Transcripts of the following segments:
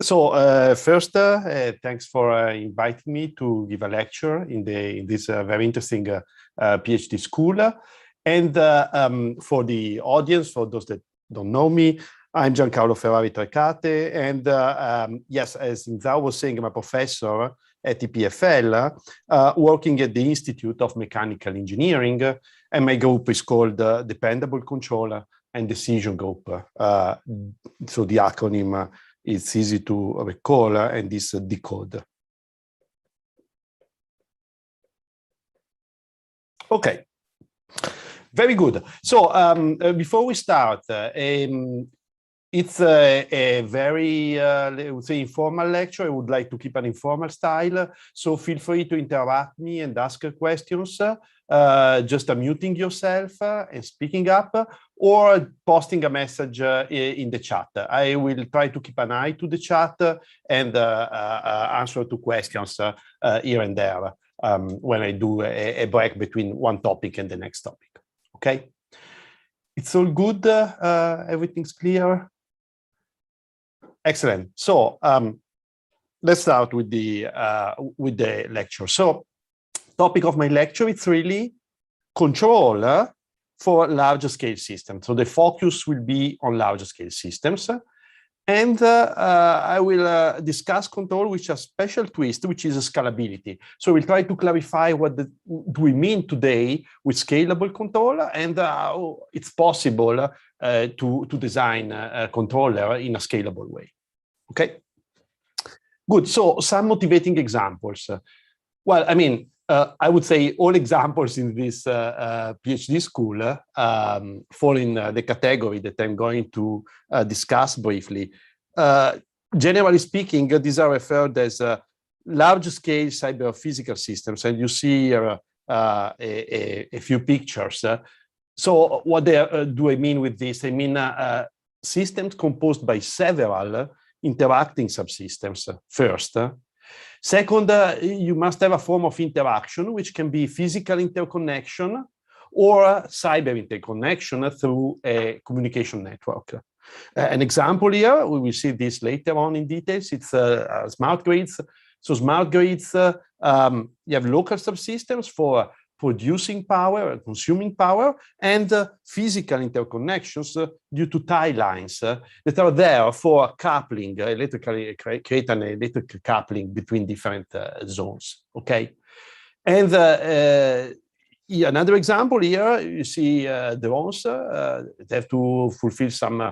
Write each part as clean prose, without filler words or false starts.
First, thanks for inviting me to give a lecture in this very interesting PhD school. And for the audience, for those that don't know me, I'm Giancarlo Ferrari Trecate. And yes, as Zhao was saying, I'm a professor at EPFL, working at the Institute of Mechanical Engineering. And my group is called Dependable Control and Decision Group. So the acronym it's easy to recall, and is decode. Okay, very good. So before we start, it's a very, I would say, informal lecture. I would like to keep an informal style. So feel free to interrupt me and ask questions, just unmuting yourself and speaking up, or posting a message in the chat. I will try to keep an eye to the chat and answer to questions here and there when I do a break between one topic and the next topic. Okay? It's all good? Everything's clear? Excellent. So let's start with the lecture. So topic of my lecture, it's really control for larger scale systems. So the focus will be on larger scale systems. And I will discuss control with a special twist, which is scalability. So we'll try to clarify what do we mean today with scalable control, and how it's possible to design a controller in a scalable way. Okay, good. So some motivating examples. Well, I mean, I would say all examples in this PhD school fall in the category that I'm going to discuss briefly. Generally speaking, these are referred as large-scale cyber-physical systems, and you see here a few pictures. So what do I mean with this? I mean systems composed by several interacting subsystems, first. Second, you must have a form of interaction, which can be physical interconnection or cyber interconnection through a communication network. An example here, we will see this later on in details, it's smart grids. So smart grids, you have local subsystems for producing power and consuming power, and physical interconnections due to tie lines that are there for coupling, electrically create an electrical coupling between different zones, okay? And another example here, you see drones that have to fulfill some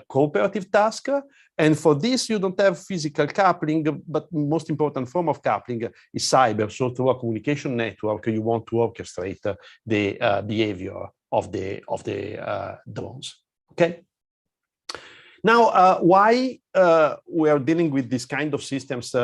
cooperative task. And for this, you don't have physical coupling, but most important form of coupling is cyber. So through a communication network, you want to orchestrate the behavior of the drones. Okay. Now, why we are dealing with this kind of systems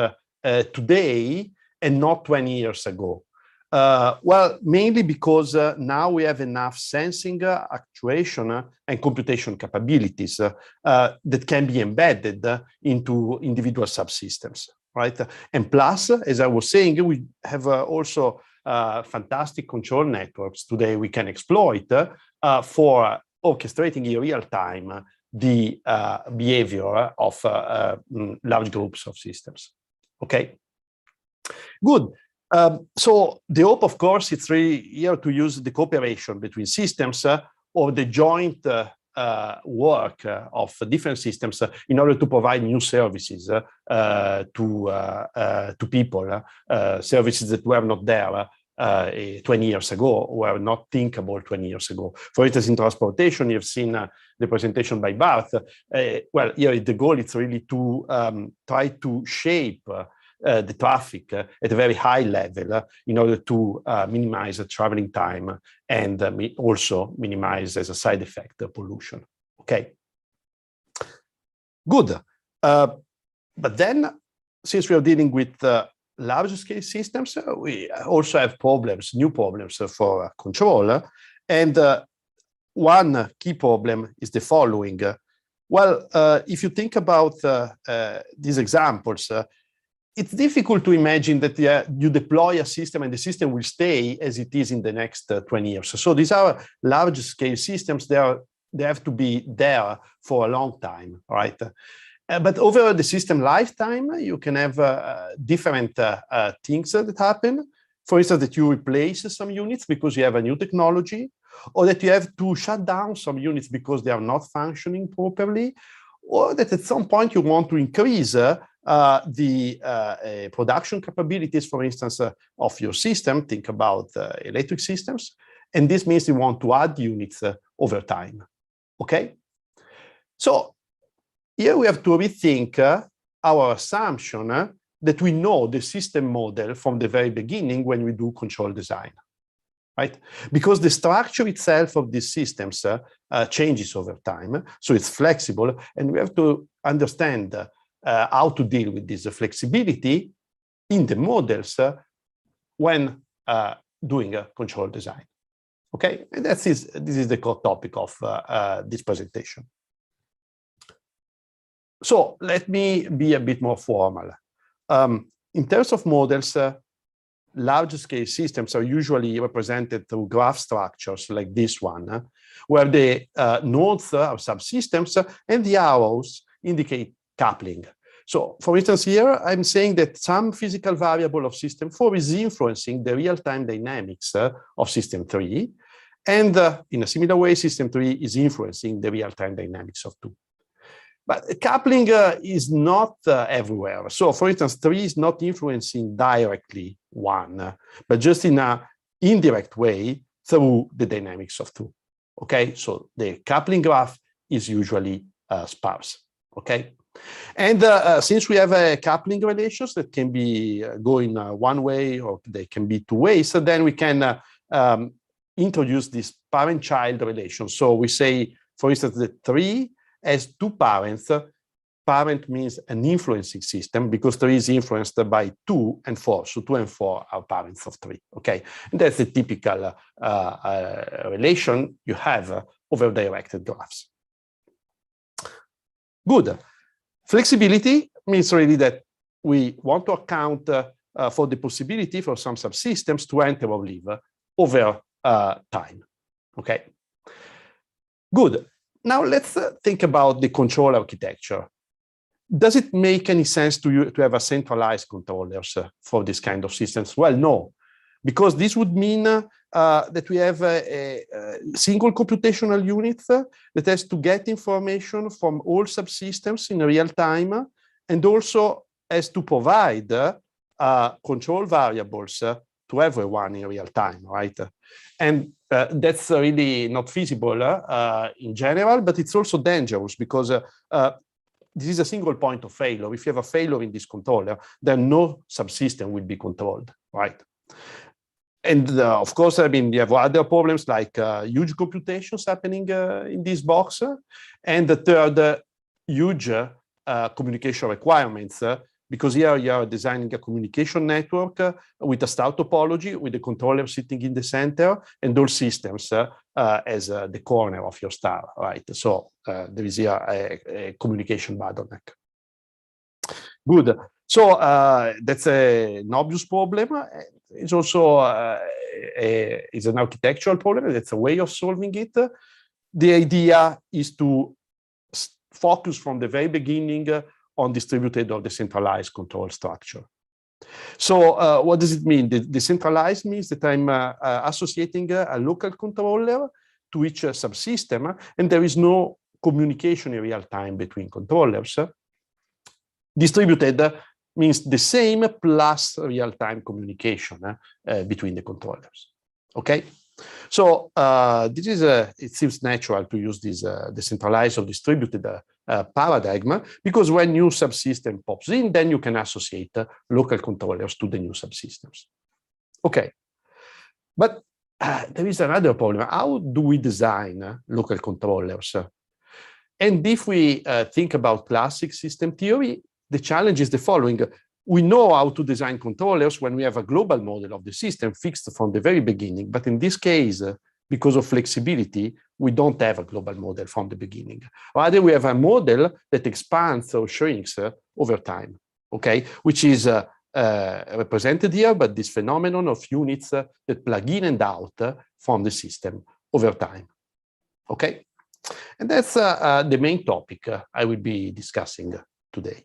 today and not 20 years ago? Well, mainly because now we have enough sensing, actuation, and computation capabilities that can be embedded into individual subsystems, right? And plus, as I was saying, we have also fantastic control networks today we can exploit for orchestrating in real time the behavior of large groups of systems. Okay, good. So the hope, of course, it's really here to use the cooperation between systems or the joint work of different systems in order to provide new services to people, services that were not there 20 years ago, were not thinkable 20 years ago. For instance, in transportation, you've seen the presentation by Bart. Well, here the goal is really to try to shape the traffic at a very high level in order to minimize the traveling time and also minimize, as a side effect, pollution. Okay, good. But then, since we are dealing with large scale systems, we also have problems, new problems for control. And one key problem is the following. Well, if you think about these examples, it's difficult to imagine that you deploy a system and the system will stay as it is in the next 20 years. So these are large scale systems. They have to be there for a long time, right? But over the system lifetime, you can have different things that happen. For instance, that you replace some units because you have a new technology, or that you have to shut down some units because they are not functioning properly, or that at some point you want to increase the production capabilities, for instance, of your system. Think about electric systems. And this means you want to add units over time. Okay? So here we have to rethink our assumption that we know the system model from the very beginning when we do control design, right? Because the structure itself of these systems changes over time, so it's flexible, and we have to understand how to deal with this flexibility in the models when doing a control design. Okay, and this is the core topic of this presentation. So let me be a bit more formal. In terms of models, large-scale systems are usually represented through graph structures like this one, where the nodes are subsystems and the arrows indicate coupling. So, for instance, here I'm saying that some physical variable of system 4 is influencing the real-time dynamics of system 3, and in a similar way, system 3 is influencing the real-time dynamics of 2. But coupling is not everywhere. So, for instance, 3 is not influencing directly 1, but just in an indirect way through the dynamics of 2. Okay, so the coupling graph is usually sparse. Okay, and since we have coupling relations that can be going one way or they can be two ways, so then we can introduce this parent-child relation. So we say, for instance, that 3 has two parents. Parent means an influencing system because 3 is influenced by 2 and 4. So 2 and 4 are parents of 3. Okay, and that's the typical relation you have over directed graphs. Good. Flexibility means really that we want to account for the possibility for some subsystems to enter or leave over time. Okay. Good. Now let's think about the control architecture. Does it make any sense to you to have a centralized controllers for this kind of systems? Well, no, because this would mean that we have a single computational unit that has to get information from all subsystems in real time, and also has to provide control variables to everyone in real time, right? And that's really not feasible in general, but it's also dangerous because this is a single point of failure. If you have a failure in this controller, then no subsystem will be controlled, right? And of course, I mean, you have other problems like huge computations happening in this box. And the third, huge communication requirements, because here you are designing a communication network with a star topology, with the controller sitting in the center, and all systems as the corner of your star, right? So there is here a communication bottleneck. Good. So that's an obvious problem. It's also is an architectural problem. That's a way of solving it. The idea is to focus from the very beginning on distributed or decentralized control structure. So what does it mean? The decentralized means that I'm associating a local controller to each subsystem, and there is no communication in real time between controllers. Distributed means the same plus real-time communication between the controllers. Okay, so this is it seems natural to use this decentralized or distributed paradigm, because when new subsystem pops in, then you can associate local controllers to the new subsystems. Okay, but there is another problem. How do we design local controllers? And if we think about classic system theory, the challenge is the following. We know how to design controllers when we have a global model of the system fixed from the very beginning. But in this case, because of flexibility, we don't have a global model from the beginning. Rather, we have a model that expands or shrinks over time, okay? Which is represented here by this phenomenon of units that plug in and out from the system over time, okay? And that's the main topic I will be discussing today.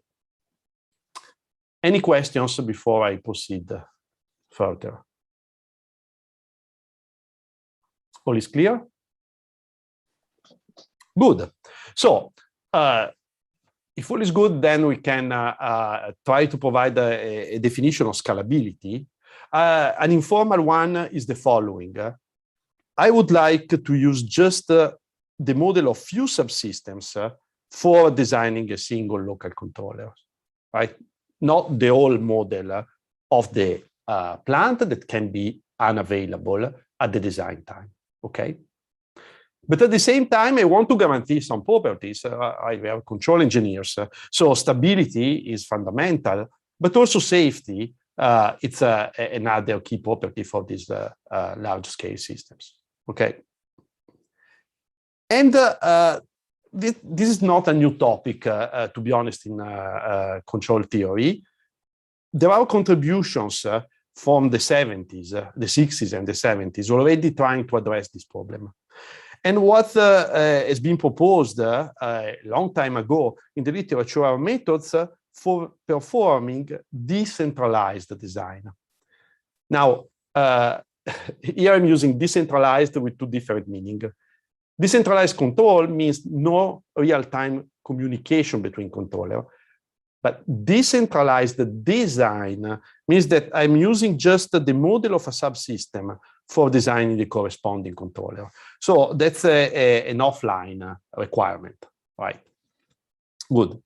Any questions before I proceed further? All is clear? Good. So if all is good, then we can try to provide a definition of scalability. An informal one is the following. I would like to use just the model of few subsystems for designing a single local controller, right? Not the whole model of the plant that can be unavailable at the design time, okay? But at the same time, I want to guarantee some properties. I have control engineers, so stability is fundamental, but also safety. It's another key property for these large-scale systems, okay? And this is not a new topic, to be honest, in control theory. There are contributions from the 70s, the 60s and the 70s already trying to address this problem. And what has been proposed a long time ago in the literature are methods for performing decentralized design. Now, here I'm using decentralized with two different meanings. Decentralized control means no real-time communication between controllers. But decentralized design means that I'm using just the model of a subsystem for designing the corresponding controller. So that's an offline requirement, right? Good.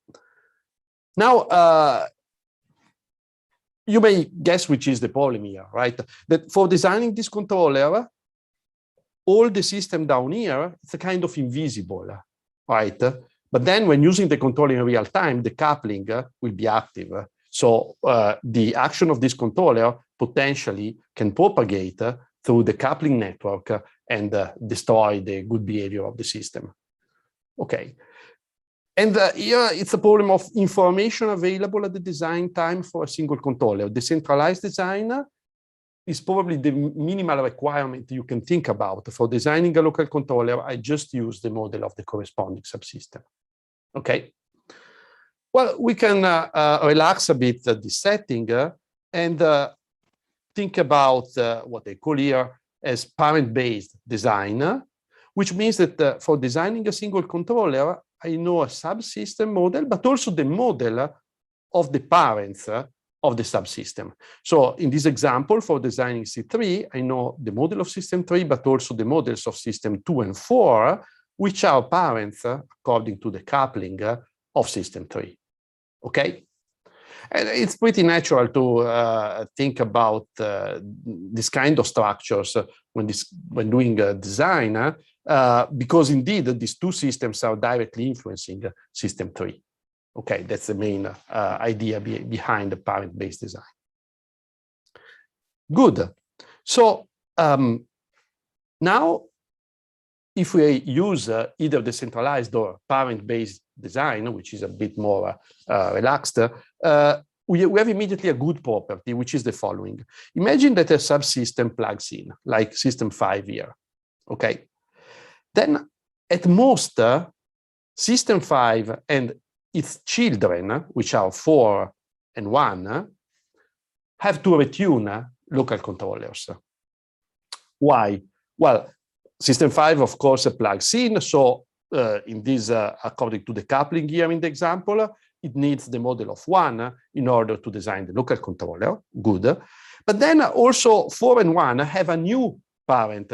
Now, you may guess which is the problem here, right? That for designing this controller, all the system down here, it's a kind of invisible, right? But then when using the controller in real time, the coupling will be active. So the action of this controller potentially can propagate through the coupling network and destroy the good behavior of the system. Okay. And here it's a problem of information available at the design time for a single controller. Decentralized design is probably the minimal requirement you can think about. For designing a local controller, I just use the model of the corresponding subsystem. Okay. Well, we can relax a bit this setting and think about what I call here as parent-based design, which means that for designing a single controller, I know a subsystem model, but also the model of the parents of the subsystem. So in this example, for designing C3, I know the model of system 3, but also the models of system 2 and 4, which are parents according to the coupling of system 3. Okay? And it's pretty natural to think about this kind of structures when doing design, because indeed these two systems are directly influencing system 3. Okay, that's the main idea behind the parent-based design. Good. So now, if we use either decentralized or parent-based design, which is a bit more relaxed, we have immediately a good property, which is the following. Imagine that a subsystem plugs in, like system 5 here. Okay. Then at most, system 5 and its children, which are 4 and 1, have to retune local controllers. Why? Well, system 5, of course, plugs in. So in this, according to the coupling here in the example, it needs the model of 1 in order to design the local controller. Good. But then also 4 and 1 have a new parent,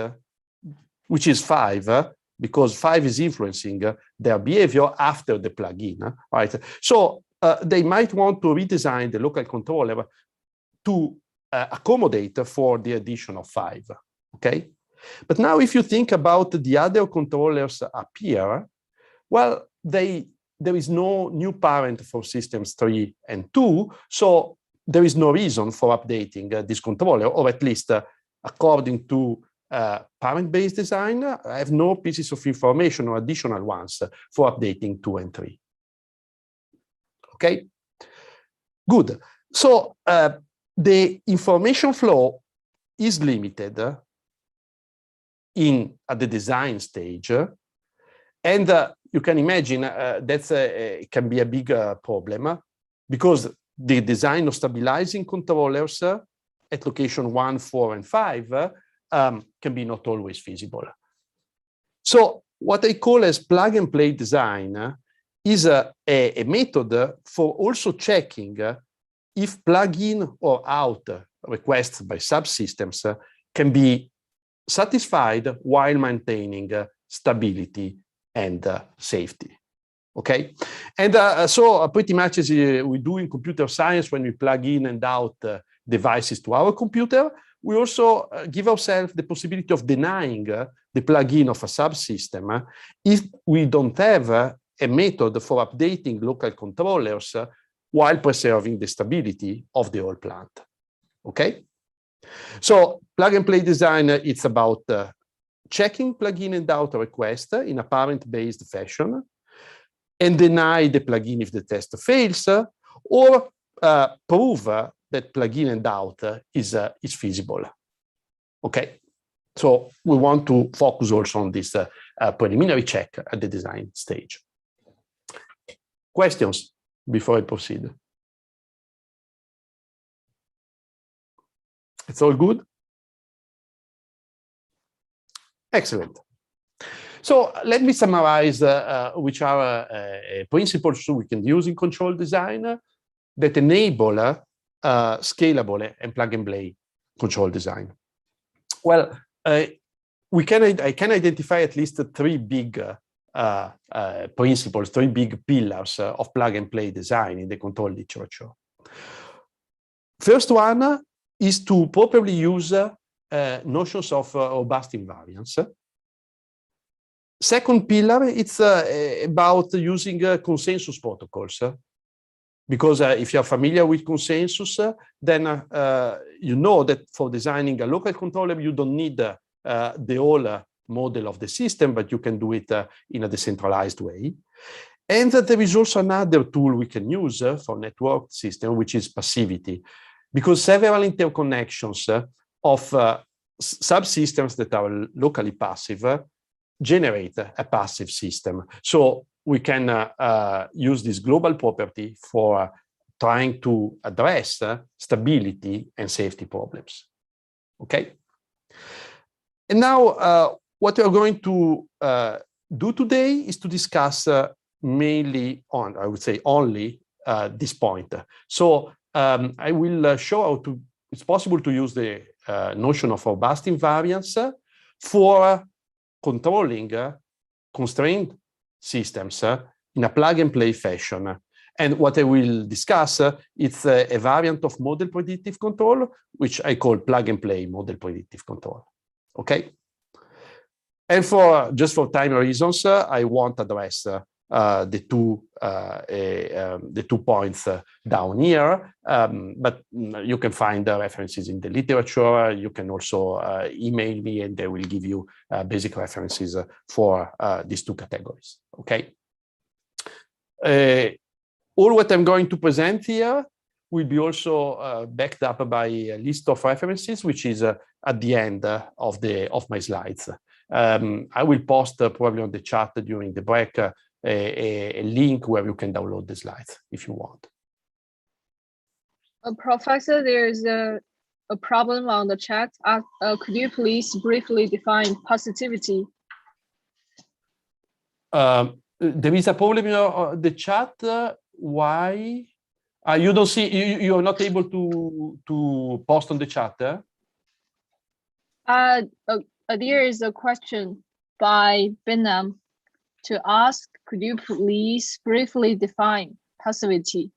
which is 5, because 5 is influencing their behavior after the plugin, right? So they might want to redesign the local controller to accommodate for the addition of 5, okay? But now if you think about the other controllers up here, well, there is no new parent for systems 3 and 2, so there is no reason for updating this controller, or at least according to parent-based design, I have no pieces of information or additional ones for updating 2 and 3. Okay, good. So the information flow is limited at the design stage, and you can imagine it can be a big problem because the design of stabilizing controllers at location 1, 4, and 5 can be not always feasible. So what I call as plug and play design is a method for also checking if plug-in or out requests by subsystems can be satisfied while maintaining stability and safety. Okay, and so pretty much as we do in computer science when we plug in and out devices to our computer, we also give ourselves the possibility of denying the plug-in of a subsystem if we don't have a method for updating local controllers while preserving the stability of the whole plant. Okay, so plug and play design, it's about checking plug-in and out request in a parent-based fashion and deny the plugin if the test fails, or prove that plugin and out is feasible. Okay, so we want to focus also on this preliminary check at the design stage. Questions before I proceed? It's all good? Excellent. So let me summarize which are principles we can use in control design that enable scalable and plug and play control design. Well, I can identify at least 3 big principles, 3 big pillars of plug and play design in the control literature. First one is to properly use notions of robust invariance. Second pillar, it's about using consensus protocols. Because if you're familiar with consensus, then you know that for designing a local controller, you don't need the whole model of the system, but you can do it in a decentralized way. And there is also another tool we can use for networked system, which is passivity, because several interconnections of subsystems that are locally passive generate a passive system. So we can use this global property for trying to address stability and safety problems. Okay. And now what we are going to do today is to discuss mainly on, I would say only this point. So I will show how it's possible to use the notion of robust invariance for controlling constrained systems in a plug and play fashion. And what I will discuss, it's a variant of model predictive control, which I call plug and play model predictive control. Okay. And just for time reasons, I won't address the two points down here, but you can find the references in the literature. You can also email me and they will give you basic references for these 2 categories, okay? All what I'm going to present here will be also backed up by a list of references, which is at the end of my slides. I will post probably on the chat during the break a link where you can download the slides if you want. Professor, there's a problem on the chat. Could you please briefly define positivity? There is a problem in the chat. Why? You don't see, you are not able to post on the chat? There is a question by Benham to ask, could you please briefly define passivity?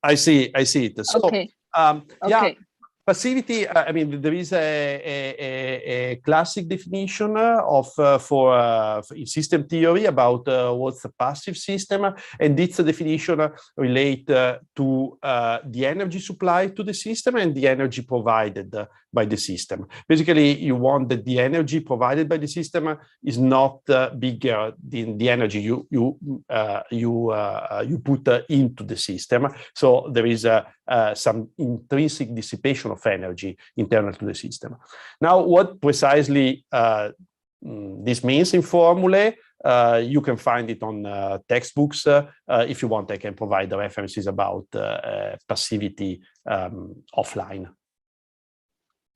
I see it. So, okay. Yeah, passivity, I mean, there is a classic definition for in system theory about what's a passive system, and its definition relate to the energy supplied to the system and the energy provided by the system. Basically, you want that the energy provided by the system is not bigger than the energy you put into the system. So there is some intrinsic dissipation of energy internal to the system. Now, what precisely this means in formulae, You can find it on textbooks. If you want, I can provide the references about passivity offline.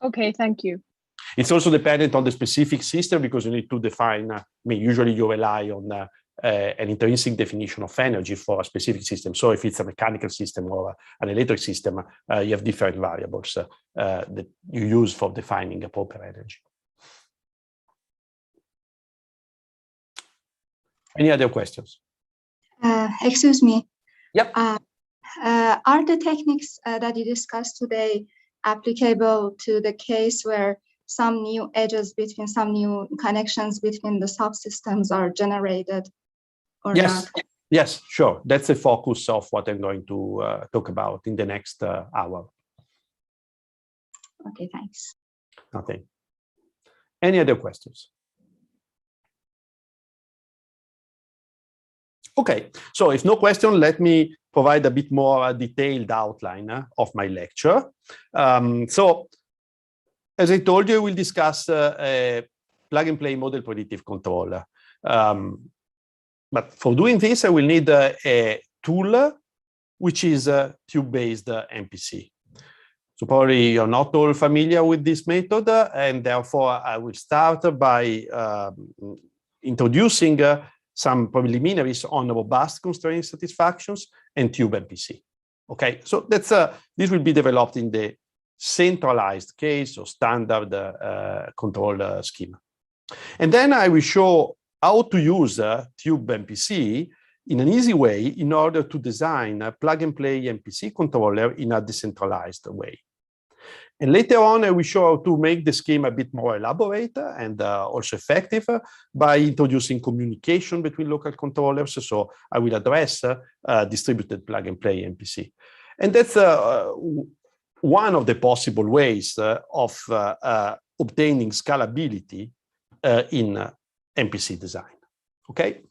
Okay, thank you. It's also dependent on the specific system because you need to define, I mean, usually you rely on an intrinsic definition of energy for a specific system. So if it's a mechanical system or an electric system, you have different variables that you use for defining a proper energy. Any other questions? Excuse me. Yep. Are the techniques that you discussed today applicable to the case where some new edges between some new connections between the subsystems are generated or yes. not? Yes, sure. That's the focus of what I'm going to talk about in the next hour. Okay, thanks. Okay. Any other questions? Okay, so if no question, let me provide a bit more detailed outline of my lecture. So, as I told you, we'll discuss a plug-and-play model predictive control. But for doing this, I will need a tool which is a tube-based MPC. So probably you're not all familiar with this method, and therefore I will start by introducing some preliminaries on robust constraint satisfactions and tube MPC. Okay, so that's this will be developed in the centralized case or standard control schema. And then I will show how to use tube MPC in an easy way in order to design a plug-and-play MPC controller in a decentralized way. And later on, I will show how to make the scheme a bit more elaborate and also effective by introducing communication between local controllers. So I will address distributed plug-and-play MPC. And that's one of the possible ways of obtaining scalability in MPC design. Okay.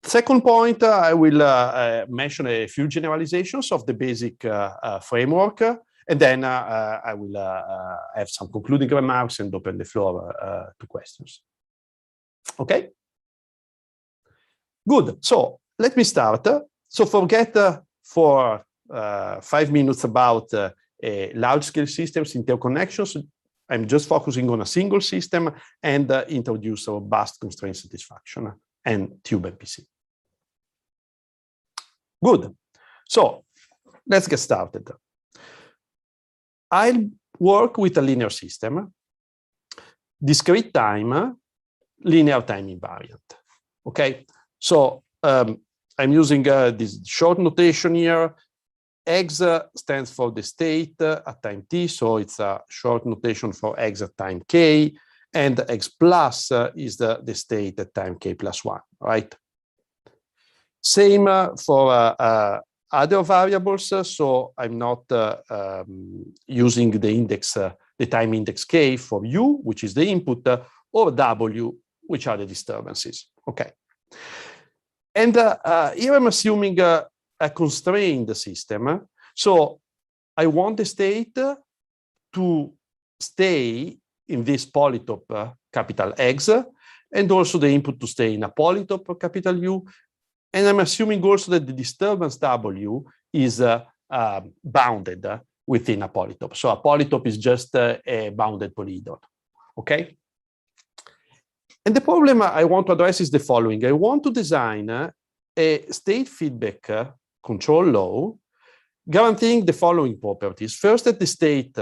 Second point, I will mention a few generalizations of the basic framework. And then I will have some concluding remarks and open the floor to questions. Okay? Good. So let me start. So forget for 5 minutes about large-scale systems, interconnections. I'm just focusing on a single system and introduce robust constraint satisfaction and tube MPC. Good. So let's get started. I'll work with a linear system, discrete time, linear time invariant. Okay, so I'm using this short notation here. X stands for the state at time t, so it's a short notation for X at time k, and X plus is the state at time k plus 1, right? Same for other variables, so I'm not using the index, the time index k for u, which is the input, or w, which are the disturbances. Okay. And here I'm assuming a constrained system. So I want the state to stay in this polytope capital X, and also the input to stay in a polytope capital U. And I'm assuming also that the disturbance W is bounded within a polytope. So a polytope is just a bounded polyhedron, okay? And the problem I want to address is the following. I want to design a state feedback control law guaranteeing the following properties. First, that the state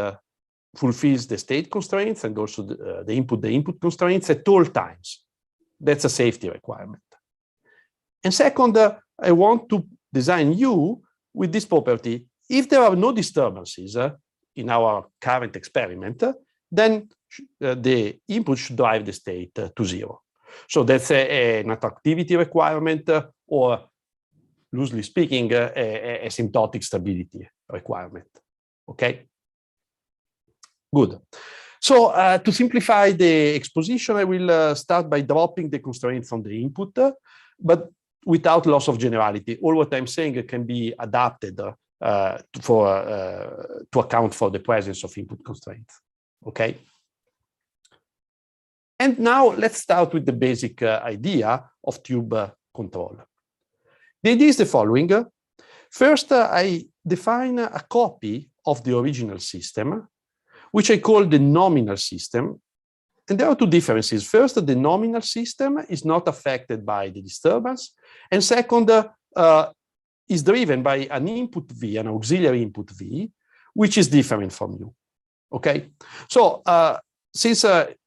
fulfills the state constraints and also the input constraints at all times. That's a safety requirement. And second, I want to design U with this property. If there are no disturbances in our current experiment, then the input should drive the state to 0. So that's an attractivity requirement, or loosely speaking, a asymptotic stability requirement. Okay? Good. So to simplify the exposition, I will start by dropping the constraint from the input, but without loss of generality. All what I'm saying can be adapted to account for the presence of input constraints. Okay? And now let's start with the basic idea of tube control. The idea is the following. First, I define a copy of the original system, which I call the nominal system. And there are two differences. First, the nominal system is not affected by the disturbance. And second, is driven by an input V, an auxiliary input V, which is different from U. Okay? So since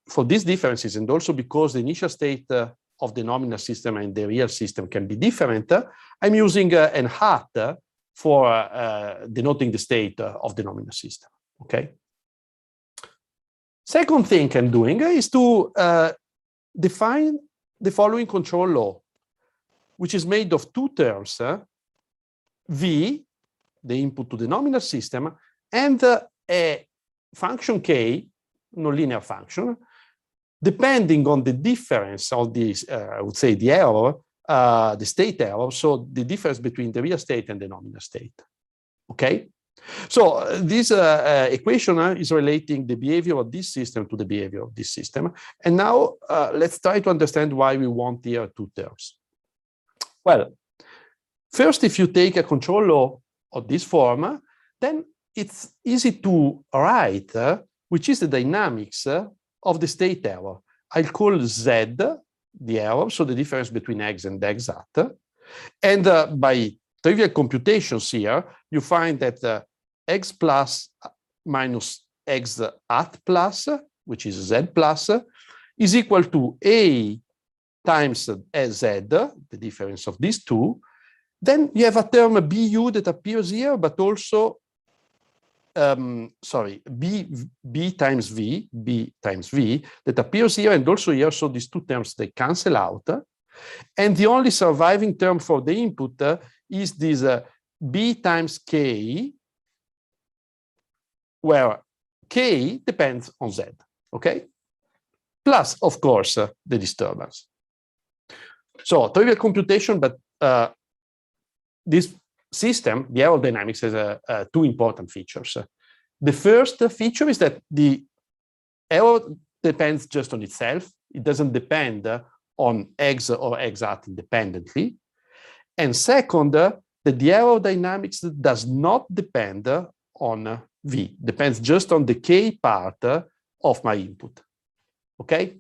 for these differences, and also because the initial state of the nominal system and the real system can be different, I'm using an hat for denoting the state of the nominal system. Okay? Second thing I'm doing is to define the following control law, which is made of two terms, V, the input to the nominal system, and a function K, nonlinear function, depending on the difference of this, I would say the error, the state error, so the difference between the real state and the nominal state. Okay? So this equation is relating the behavior of this system to the behavior of this system. And now let's try to understand why we want here two terms. Well, first, if you take a control law of this form, then it's easy to write which is the dynamics of the state error. I'll call Z the error, so the difference between X and X at. And by trivial computations here, you find that X plus minus X at plus, which is Z plus, is equal to A times Z, the difference of these two. Then you have a term BU that appears here, but also, B times V that appears here and also here. So these two terms, they cancel out. And the only surviving term for the input is this B times K, where K depends on Z, okay? Plus, of course, the disturbance. So trivial computation, but this system, the aerodynamics, has two important features. The first feature is that the error depends just on itself. It doesn't depend on X or X at independently. And second, that the aerodynamics does not depend on V, depends just on the K part of my input. Okay?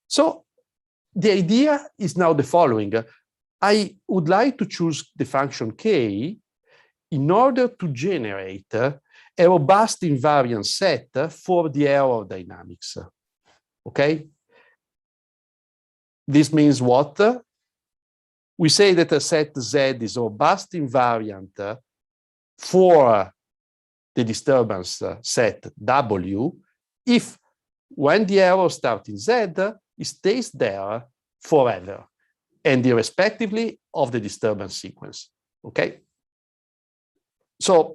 So the idea is now the following. I would like to choose the function K in order to generate a robust invariant set for the aerodynamics. Okay? This means what? We say that a set Z is robust invariant for the disturbance set W if when the error starts in Z, it stays there forever and irrespectively of the disturbance sequence. Okay? So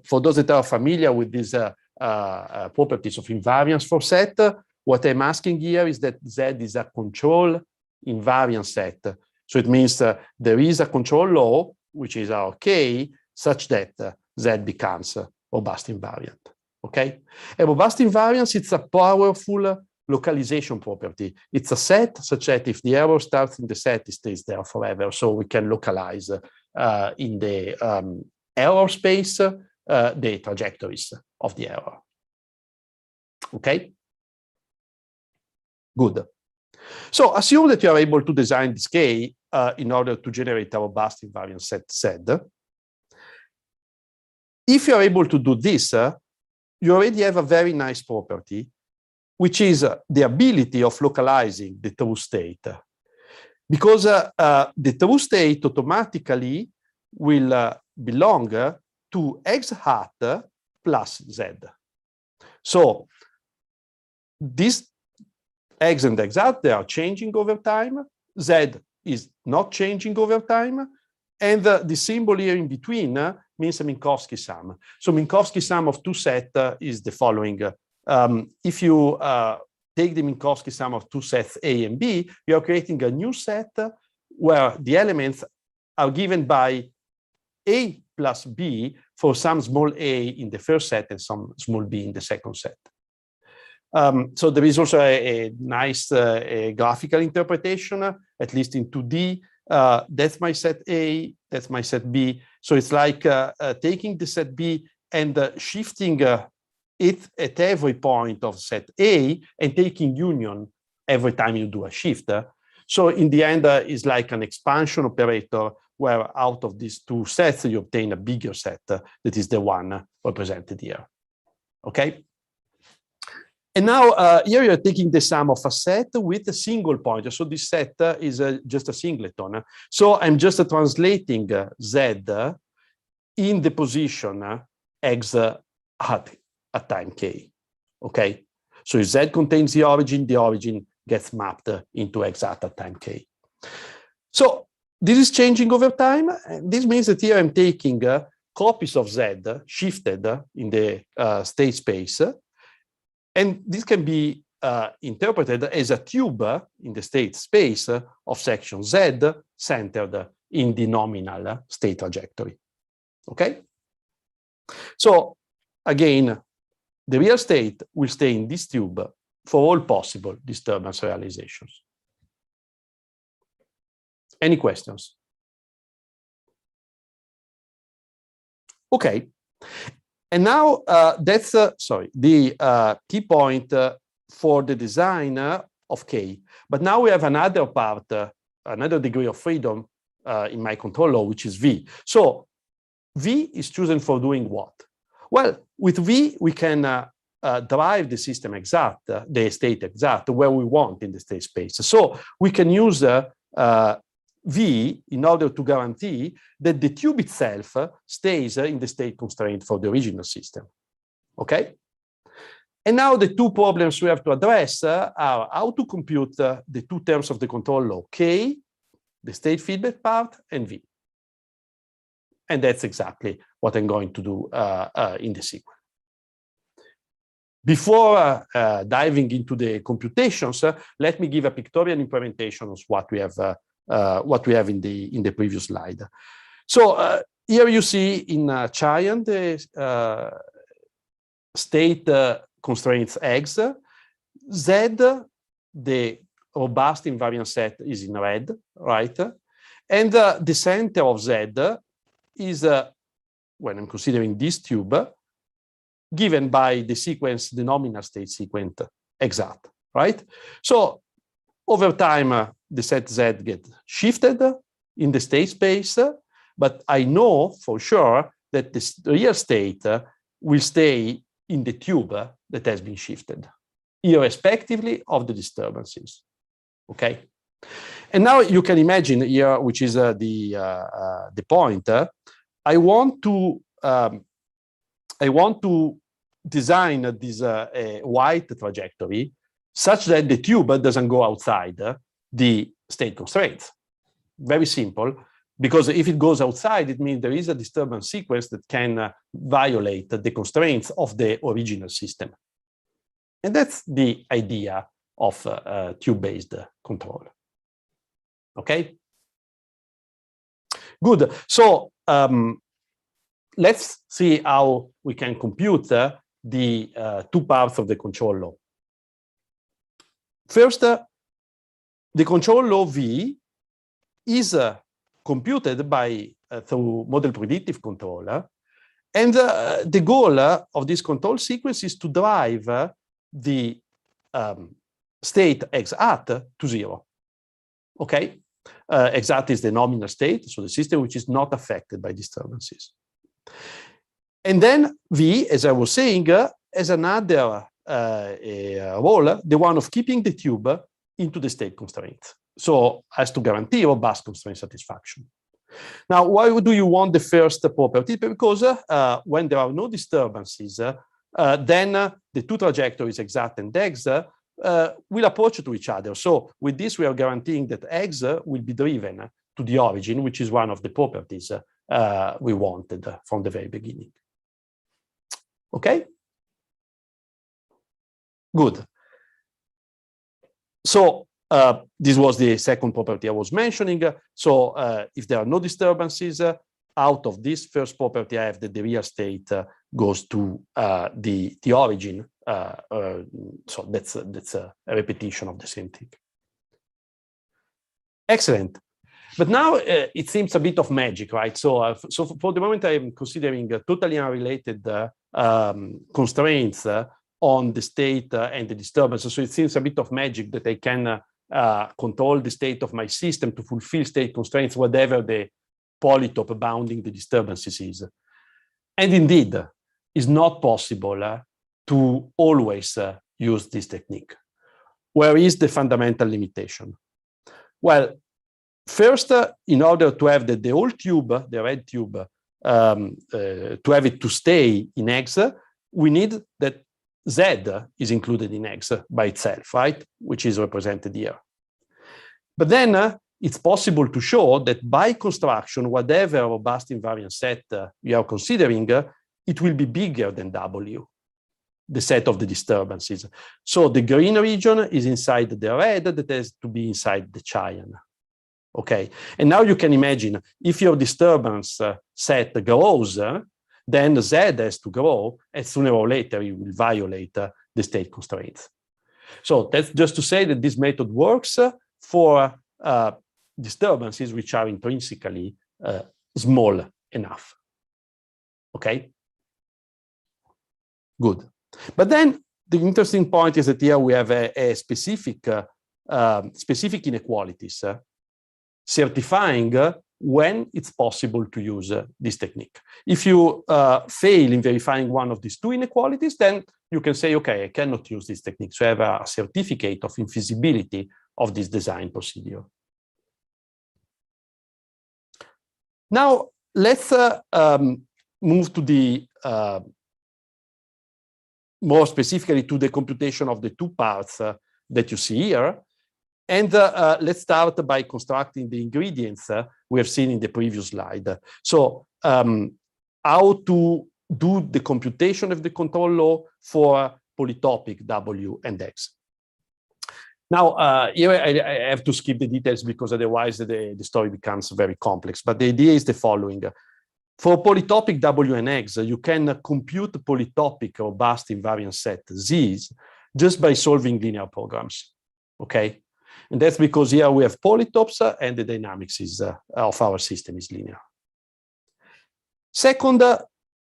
for those that are familiar with these properties of invariance for set, what I'm asking here is that Z is a control invariant set. So it means there is a control law, which is our K, such that Z becomes robust invariant. Okay? A robust invariance, it's a powerful localization property. It's a set such that if the error starts in the set, it stays there forever. So we can localize in the error space the trajectories of the error. Okay? Good. So assume that you are able to design this K in order to generate a robust invariant set Z. If you are able to do this, you already have a very nice property, which is the ability of localizing the true state. Because the true state automatically will belong to X hat plus Z. So this X and X hat, they are changing over time. Z is not changing over time. And the symbol here in between means a Minkowski sum. So Minkowski sum of two sets is the following. If you take the Minkowski sum of two sets A and B, you are creating a new set where the elements are given by A plus B for some small a in the first set and some small b in the second set. So there is also a nice graphical interpretation, at least in 2D. That's my set A, that's my set B. So it's like taking the set B and shifting it at every point of set A and taking union every time you do a shift. So in the end, it's like an expansion operator where out of these two sets, you obtain a bigger set that is the one represented here. Okay? And now here you're taking the sum of a set with a single pointer. So this set is just a singleton. So I'm just translating Z in the position X at time K. Okay? So if Z contains the origin gets mapped into X at time K. So this is changing over time. This means that here I'm taking copies of Z shifted in the state space. And this can be interpreted as a tube in the state space of section Z centered in the nominal state trajectory. Okay? So again, the real state will stay in this tube for all possible disturbance realizations. Any questions? Okay. And now that's the key point for the design of K. But now we have another part, another degree of freedom in my control law, which is V. So V is chosen for doing what? Well, with V, we can drive the system exact, the state exact, where we want in the state space. So we can use V in order to guarantee that the tube itself stays in the state constraint for the original system. Okay? And now the two problems we have to address are how to compute the two terms of the control law, K, the state feedback part, and V. And that's exactly what I'm going to do in the sequence. Before diving into the computations, let me give a pictorial implementation of what we have in the previous slide. So here you see in Giant the state constraints X. Z, the robust invariant set, is in red, right? And the center of Z is, when I'm considering this tube, given by the sequence, the nominal state sequence exact, right? So over time, the set Z gets shifted in the state space, but I know for sure that the real state will stay in the tube that has been shifted, irrespectively of the disturbances, okay? And now you can imagine here, which is the point, I want to design this white trajectory such that the tube doesn't go outside the state constraints. Very simple, because if it goes outside, it means there is a disturbance sequence that can violate the constraints of the original system. And that's the idea of tube-based control. Okay? Good. So let's see how we can compute the two parts of the control law. First, the control law V is computed by through model predictive control, and the goal of this control sequence is to drive the state X at to 0. Okay, X at is the nominal state, so the system which is not affected by disturbances. And then V, as I was saying, has another role, the one of keeping the tube into the state constraint. So has to guarantee robust constraint satisfaction. Now, why do you want the first property? Because when there are no disturbances, then the two trajectories, exact and X, will approach to each other. So with this, we are guaranteeing that X will be driven to the origin, which is one of the properties we wanted from the very beginning. Okay? Good. So this was the second property I was mentioning. So if there are no disturbances, out of this first property, I have that the real state goes to the origin So that's a repetition of the same thing. Excellent. But now it seems a bit of magic, right? So, so for the moment, I'm considering totally unrelated constraints on the state and the disturbance. So it seems a bit of magic that I can control the state of my system to fulfill state constraints, whatever the polytope bounding the disturbances is. And indeed, it's not possible to always use this technique. Where is the fundamental limitation? Well, first, in order to have the whole tube, the red tube, to have it to stay in X, we need that Z is included in X by itself, right? Which is represented here. But then it's possible to show that by construction, whatever robust invariant set you are considering, it will be bigger than W, the set of the disturbances. So the green region is inside the red that has to be inside the cyan. Okay, and now you can imagine if your disturbance set grows, then Z has to grow, and sooner or later you will violate the state constraints. So that's just to say that this method works for disturbances which are intrinsically small enough. Okay, good. But then the interesting point is that here we have a specific inequalities certifying when it's possible to use this technique. If you fail in verifying one of these two inequalities, then you can say, okay, I cannot use this technique. So I have a certificate of infeasibility of this design procedure. Now, let's move to the more specifically to the computation of the two parts that you see here. And let's start by constructing the ingredients we have seen in the previous slide. So how to do the computation of the control law for polytopic W and X. Now, here I have to skip the details because otherwise the story becomes very complex. But the idea is the following. For polytopic W and X, you can compute polytopic robust invariant set Z's just by solving linear programs, okay? And that's because here we have polytopes and the dynamics of our system is linear. Second,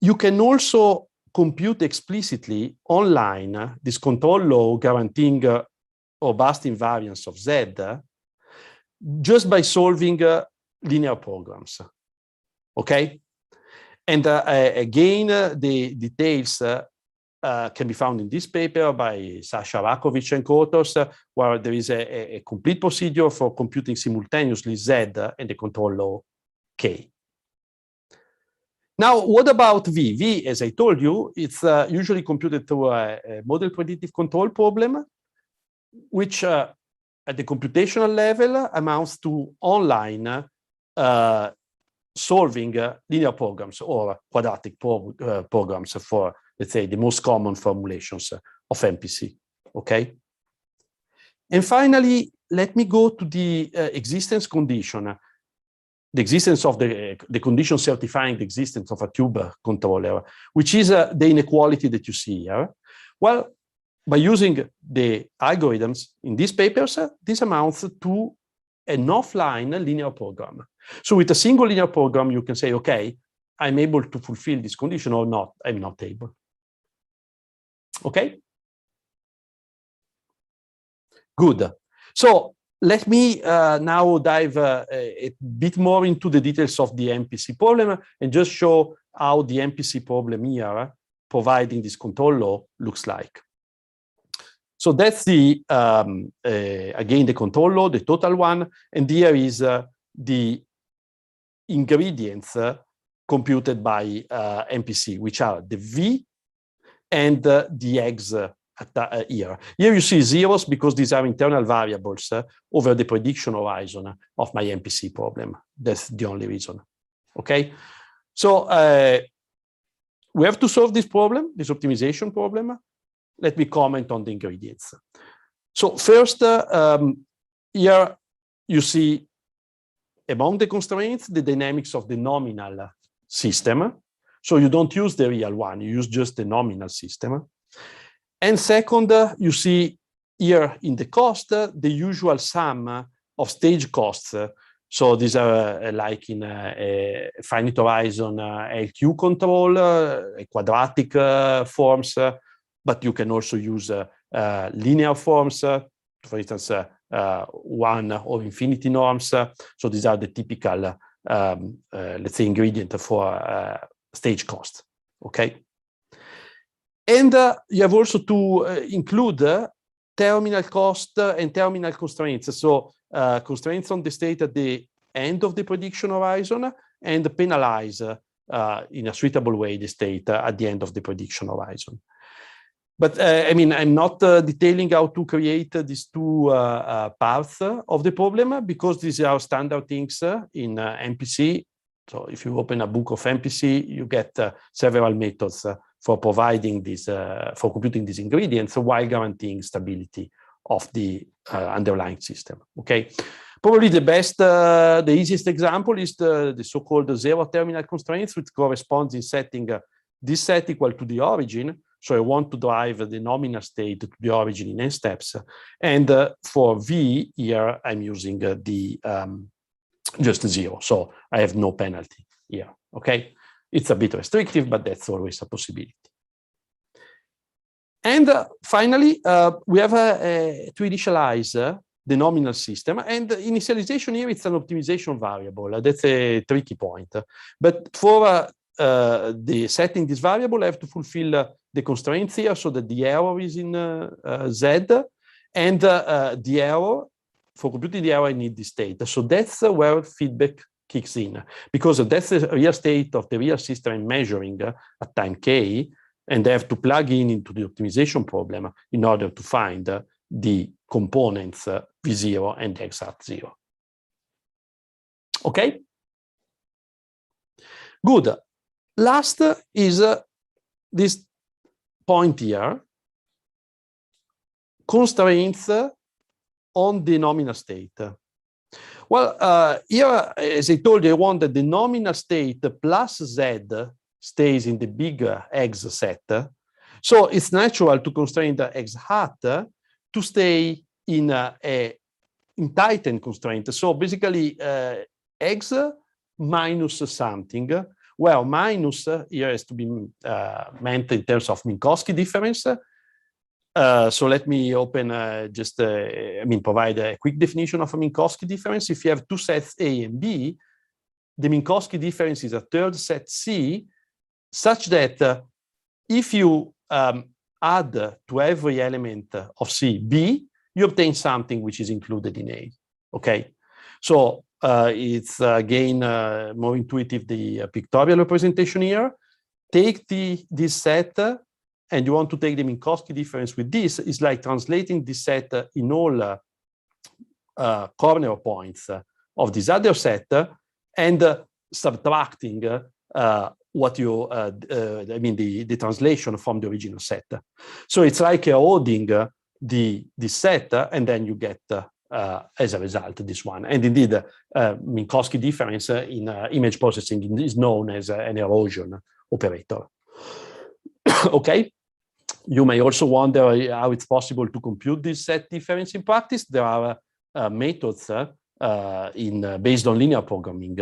you can also compute explicitly online this control law guaranteeing robust invariance of Z just by solving linear programs, okay? And again, the details can be found in this paper by Sasha Rakovic and co-authors, where there is a complete procedure for computing simultaneously Z and the control law K. Now, what about V? V, as I told you, it's usually computed through a model predictive control problem, which at the computational level amounts to online solving linear programs or quadratic programs for, let's say, the most common formulations of MPC, okay? And finally, let me go to the existence condition, the existence of the condition certifying the existence of a tube controller, which is the inequality that you see here. Well, by using the algorithms in these papers, this amounts to an offline linear program. So with a single linear program, you can say, okay, I'm able to fulfill this condition or not, I'm not able. Okay? Good. So let me now dive a bit more into the details of the MPC problem and just show how the MPC problem here, providing this control law, looks like. So that's the, again, the control law, the total one, and here is the ingredients computed by MPC, which are the V and the X here. Here you see zeros because these are internal variables over the prediction horizon of my MPC problem. That's the only reason, okay? So we have to solve this problem, this optimization problem. Let me comment on the ingredients. So first, here you see among the constraints, the dynamics of the nominal system. So you don't use the real one, you use just the nominal system. And second, you see here in the cost, the usual sum of stage costs. So these are like in a finite horizon LQ control, quadratic forms, but you can also use linear forms, for instance, one or infinity norms. So these are the typical, let's say, ingredient for stage cost. Okay. And you have also to include terminal cost and terminal constraints. So constraints on the state at the end of the prediction horizon and penalize in a suitable way the state at the end of the prediction horizon. But I mean, I'm not detailing how to create these two parts of the problem because these are standard things in MPC. So if you open a book of MPC, you get several methods for providing this, for computing these ingredients while guaranteeing stability of the underlying system. Okay, probably the best, the easiest example is the so-called zero terminal constraints, which corresponds in setting this set equal to the origin. So I want to drive the nominal state to the origin in n steps. And for V here, I'm using the just 0. So I have no penalty here. Okay. It's a bit restrictive, but that's always a possibility. And finally, we have to initialize the nominal system. And initialization here, it's an optimization variable. That's a tricky point. But for the setting this variable, I have to fulfill the constraints here so that the error is in Z. And the error, for computing the error, I need the state. So that's where feedback kicks in, because that's the real state of the real system I'm measuring at time k, and I have to plug in into the optimization problem in order to find the components V0 and X at 0. Okay? Good. Last is this point here, constraints on the nominal state. Well, here, as I told you, I want that the nominal state plus Z stays in the big X set. So it's natural to constrain the X hat to stay in a untitled constraint. So basically, X minus something. Well, minus here has to be meant in terms of Minkowski difference. So let me open provide a quick definition of a Minkowski difference. If you have two sets A and B, the Minkowski difference is a third set C, such that if you add to every element of C, B, you obtain something which is included in A. Okay, so it's again more intuitive, the pictorial representation here. Take this set, and you want to take the Minkowski difference with this, is like translating this set in all corner points of this other set and subtracting what you, the translation from the original set. So it's like eroding the set, and then you get, as a result, this one. And indeed, Minkowski difference in image processing is known as an erosion operator. Okay. You may also wonder how it's possible to compute this set difference in practice. There are methods based on linear programming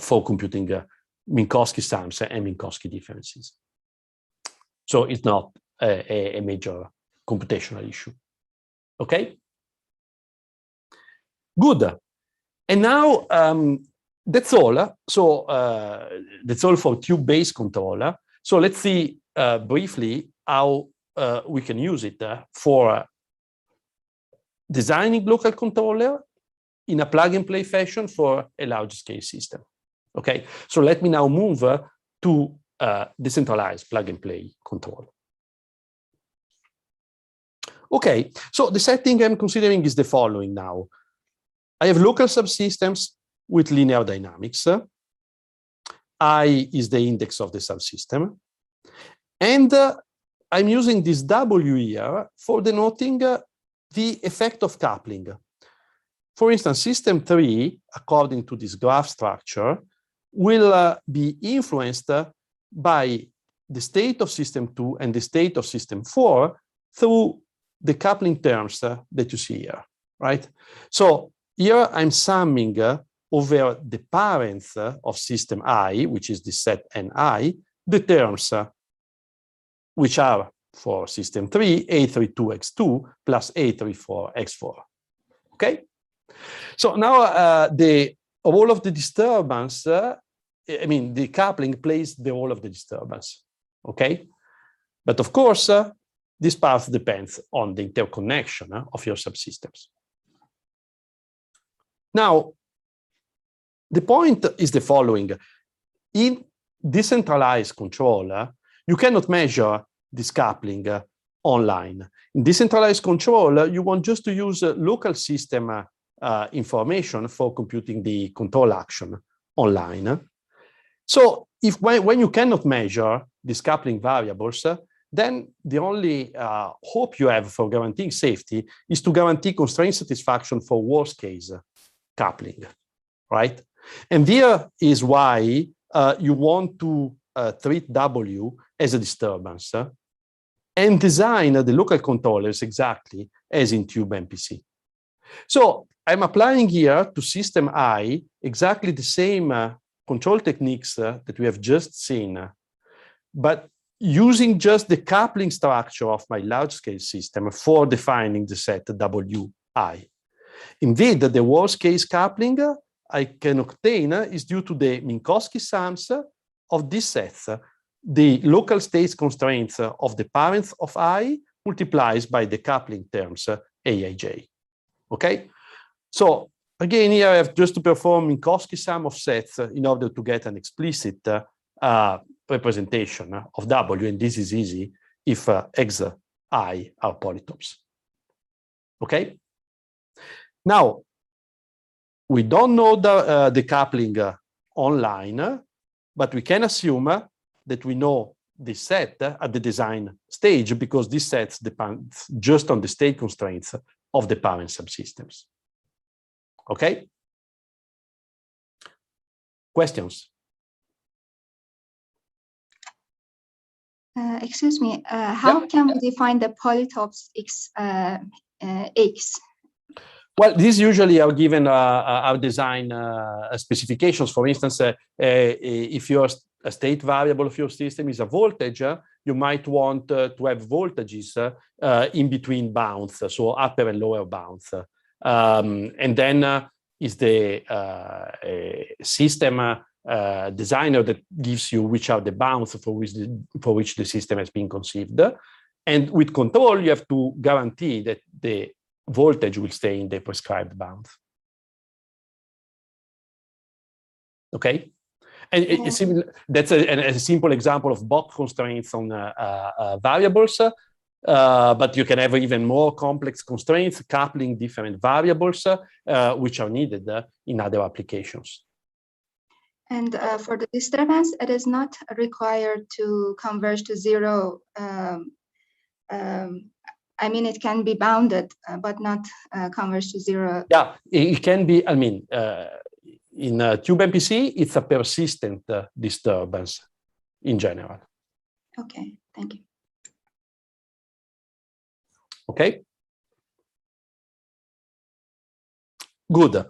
for computing Minkowski sums and Minkowski differences. So it's not a major computational issue. Okay? Good. And now that's all. So that's all for tube-based controller. So let's see briefly how we can use it for designing local controller in a plug-and-play fashion for a large-scale system. Okay, so let me now move to decentralized plug-and-play control. Okay, so the setting I'm considering is the following now. I have local subsystems with linear dynamics. I is the index of the subsystem. And I'm using this W here for denoting the effect of coupling. For instance, system 3, according to this graph structure, will be influenced by the state of system 2 and the state of system 4 through the coupling terms that you see here, right? So here I'm summing over the parents of system I, which is the set Ni, the terms which are for system 3, A32X2 plus A34X4, okay? So now the role of the disturbance, I mean, the coupling plays the role of the disturbance, okay? But of course, this path depends on the interconnection of your subsystems. Now, the point is the following. In decentralized control, you cannot measure this coupling online. In decentralized control, you want just to use local system information for computing the control action online. So when you cannot measure these coupling variables, then the only hope you have for guaranteeing safety is to guarantee constraint satisfaction for worst case coupling, right? And here is why you want to treat W as a disturbance and design the local controllers exactly as in Tube MPC. So I'm applying here to system I exactly the same control techniques that we have just seen, but using just the coupling structure of my large-scale system for defining the set WI. Indeed, the worst-case coupling I can obtain is due to the Minkowski sums of these sets, the local states constraints of the parents of I multiplies by the coupling terms Aij. Okay? So again, here I have just to perform Minkowski sum of sets in order to get an explicit representation of W, and this is easy if X I are polytopes. Okay? Now, we don't know the coupling online, but we can assume that we know the set at the design stage because this set depends just on the state constraints of the parent subsystems. Okay? Questions? Excuse me, how can we define the polytopes X? Well, these usually are given our design specifications. For instance, if your state variable of your system is a voltage, you might want to have voltages in between bounds, so upper and lower bounds. And then is the system designer that gives you which are the bounds for which the system has been conceived. And with control, you have to guarantee that the voltage will stay in the prescribed bounds. Okay? And that's a simple example of box constraints on variables, but you can have even more complex constraints, coupling different variables, which are needed in other applications. And for the disturbance, it is not required to converge to zero. I mean, it can be bounded, but not converge to zero. Yeah, it can be, I mean, in Tube MPC, it's a persistent disturbance in general. Okay, thank you. Okay. Good.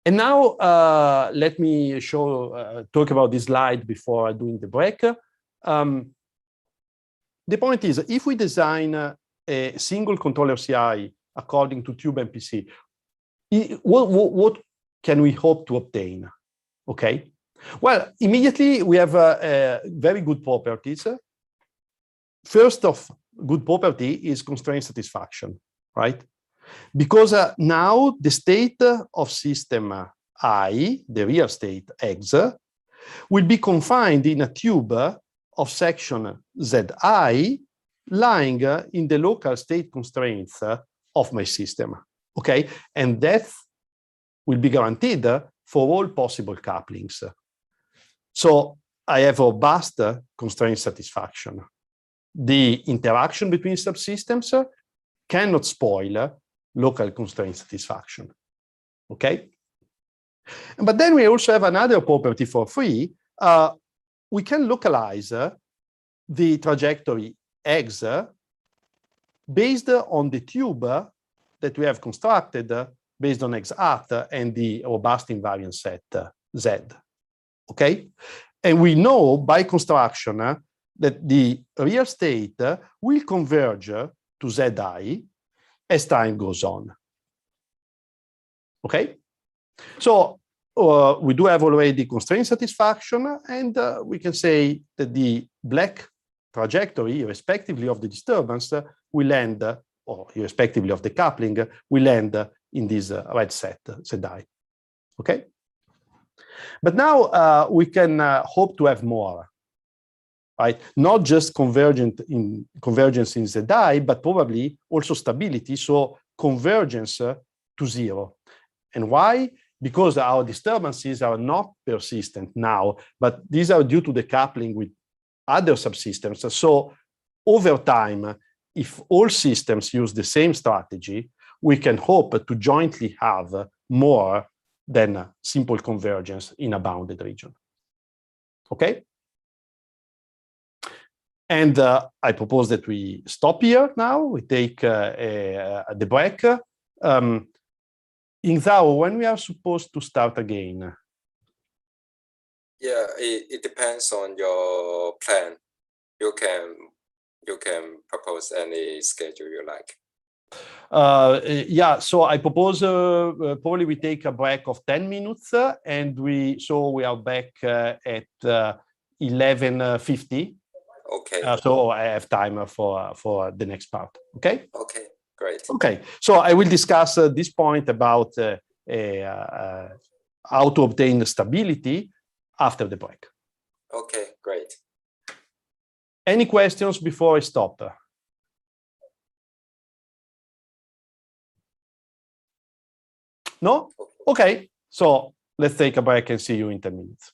And now let me talk about this slide before doing the break. The point is, if we design a single controller CI according to Tube MPC, what can we hope to obtain? Okay. Well, immediately we have very good properties. First of good property is constraint satisfaction, right? Because now the state of system I, the real state X, will be confined in a tube of section Zi lying in the local state constraints of my system, okay? And that will be guaranteed for all possible couplings. So I have robust constraint satisfaction. The interaction between subsystems cannot spoil local constraint satisfaction, okay? But then we also have another property for free. We can localize the trajectory X based on the tube that we have constructed based on X hat and the robust invariant set Z. Okay? And we know by construction that the real state will converge to Zi as time goes on. Okay? So we do have already constraint satisfaction, and we can say that the black trajectory, irrespectively of the disturbance, will end, or irrespectively of the coupling, will end in this red set, Zi. Okay? But now we can hope to have more, right? Not just convergence in Zi, but probably also stability, so convergence to zero. And why? Because our disturbances are not persistent now, but these are due to the coupling with other subsystems. So over time, if all systems use the same strategy, we can hope to jointly have more than simple convergence in a bounded region. Okay? And I propose that we stop here now. We take the break. Inzao, when we are supposed to start again? Yeah, it depends on your plan. You can propose any schedule you like. Yeah, so I propose probably we take a break of 10 minutes and we are back at 11:50. Okay. So I have time for the next part. Okay. Okay. Great. Okay. So I will discuss this point about how to obtain stability after the break. Okay. Great. Any questions before I stop? No? Okay. So let's take a break and see you in 10 minutes.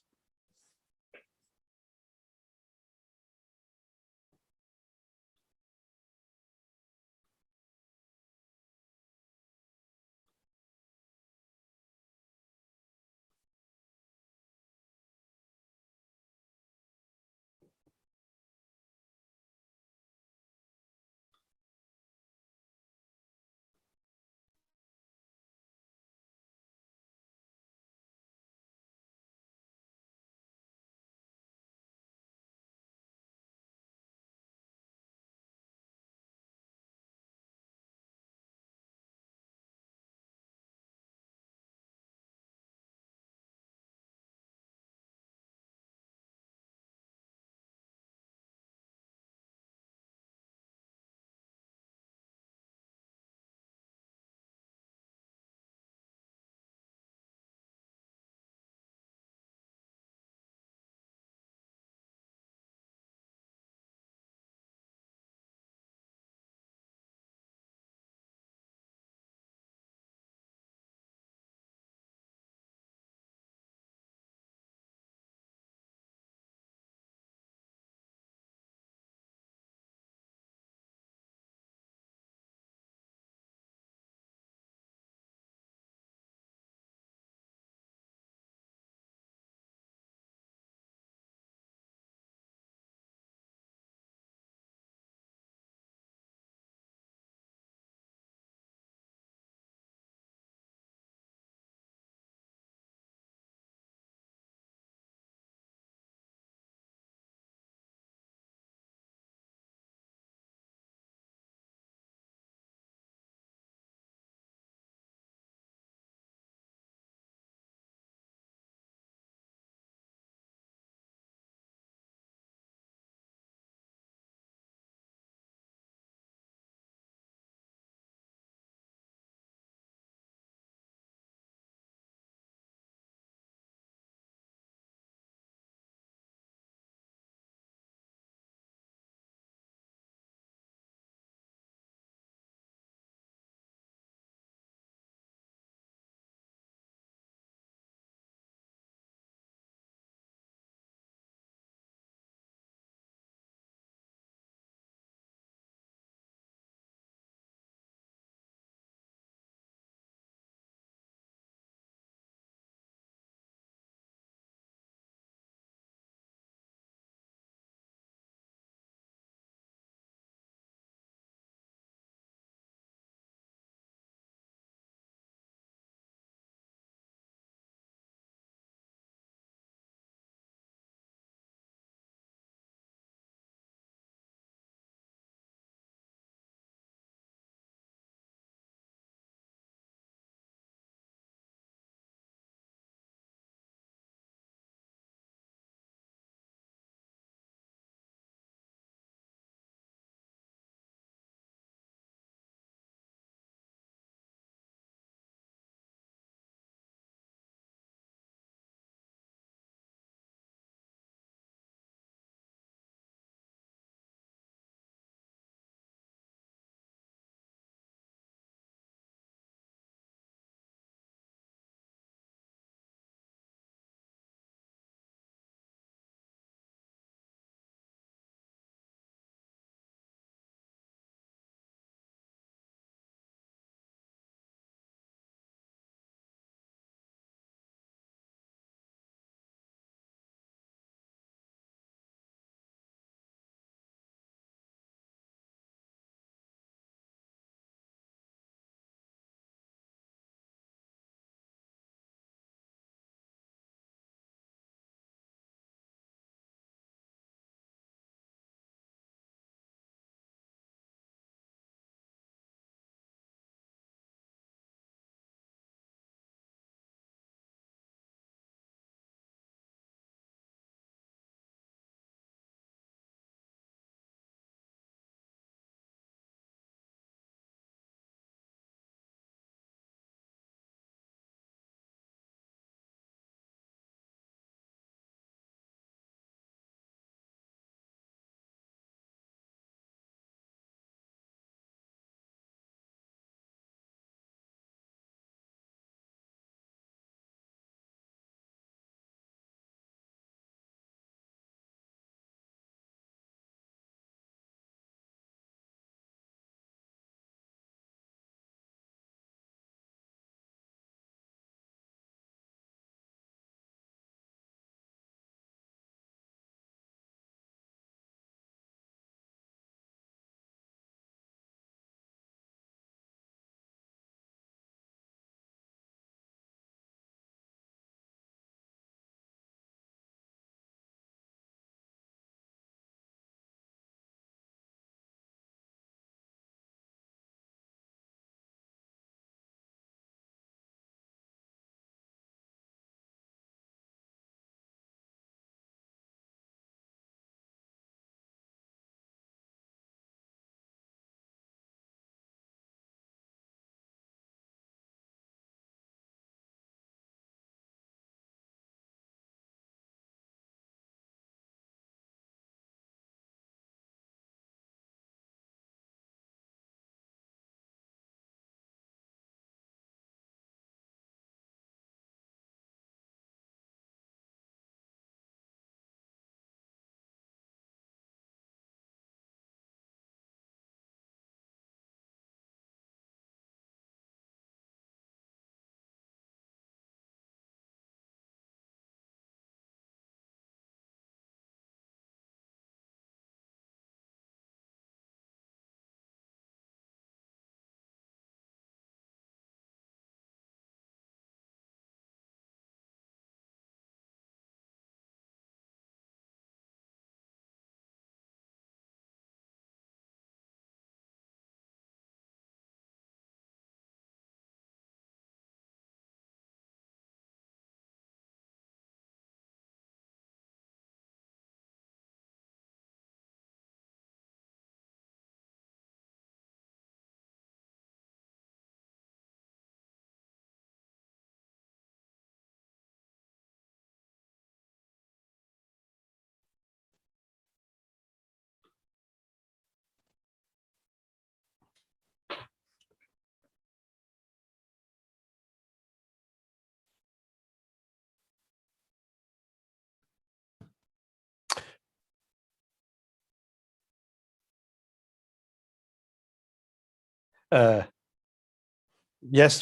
Yes,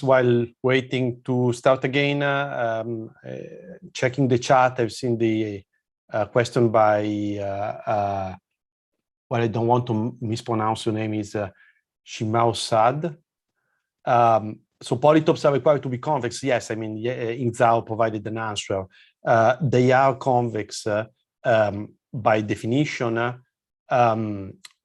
while waiting to start again, checking the chat, I've seen the question by, well, I don't want to mispronounce your name, is Shimao Sad. So polytopes are required to be convex. Yes, I mean, Ingzao provided an answer. They are convex by definition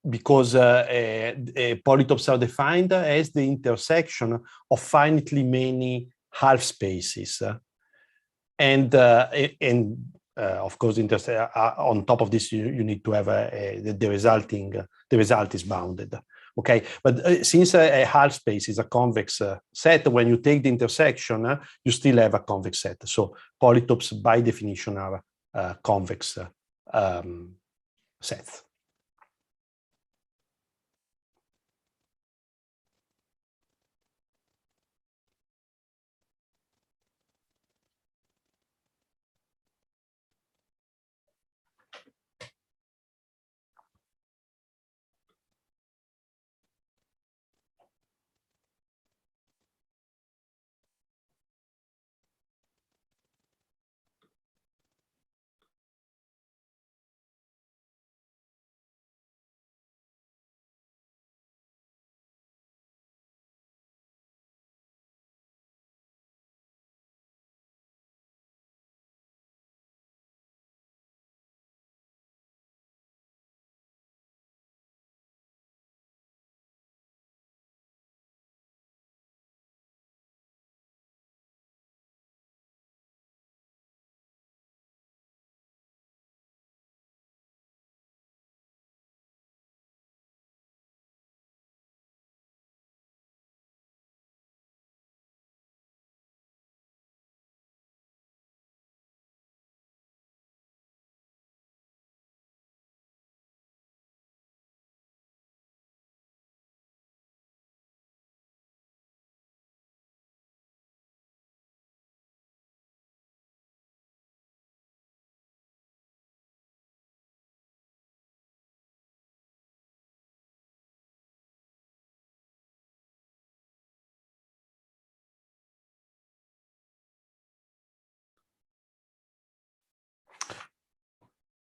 because polytopes are defined as the intersection of finitely many half spaces. And of course, on top of this, you need to have the result is bounded. Okay, but since a half space is a convex set, when you take the intersection, you still have a convex set. So polytopes, by definition, are convex sets.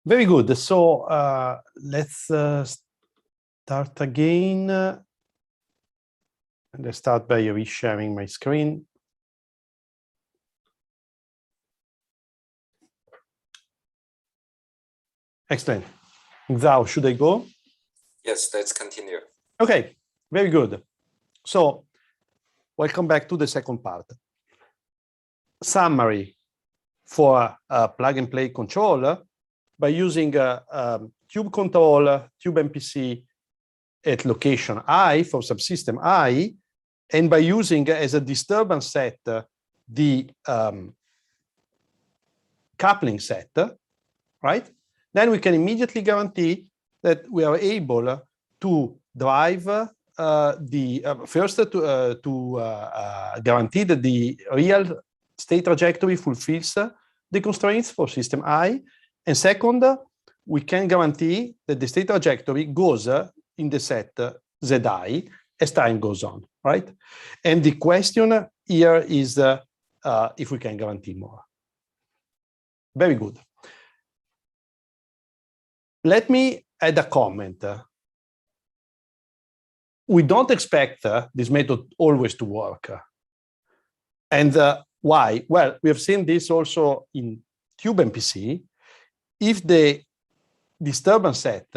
Very good. So let's start again. And let's start by resharing my screen. Excellent. Zhao, should I go? Yes, let's continue. Okay, very good. So welcome back to the second part. Summary for plug and play control by using tube control, tube MPC at location I for subsystem I, and by using as a disturbance set the coupling set, right? Then we can immediately guarantee that we are able to drive first to guarantee that the real state trajectory fulfills the constraints for system I, and second, we can guarantee that the state trajectory goes in the set Zi as time goes on, right? And the question here is if we can guarantee more. Very good. Let me add a comment. We don't expect this method always to work. And why? Well, we have seen this also in tube MPC. If the disturbance set,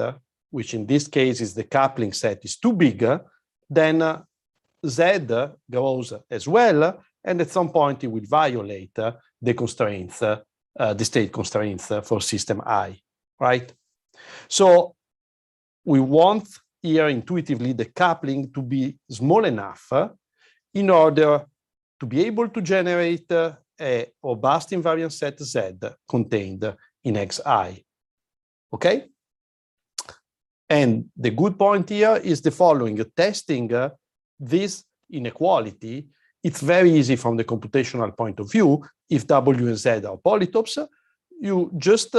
which in this case is the coupling set, is too big, then Z grows as well, and at some point it will violate the constraints, the state constraints for system I, right? So we want here intuitively the coupling to be small enough in order to be able to generate a robust invariant set Z contained in Xi, okay? And the good point here is the following: testing this inequality, it's very easy from the computational point of view. If W and Z are polytopes, you just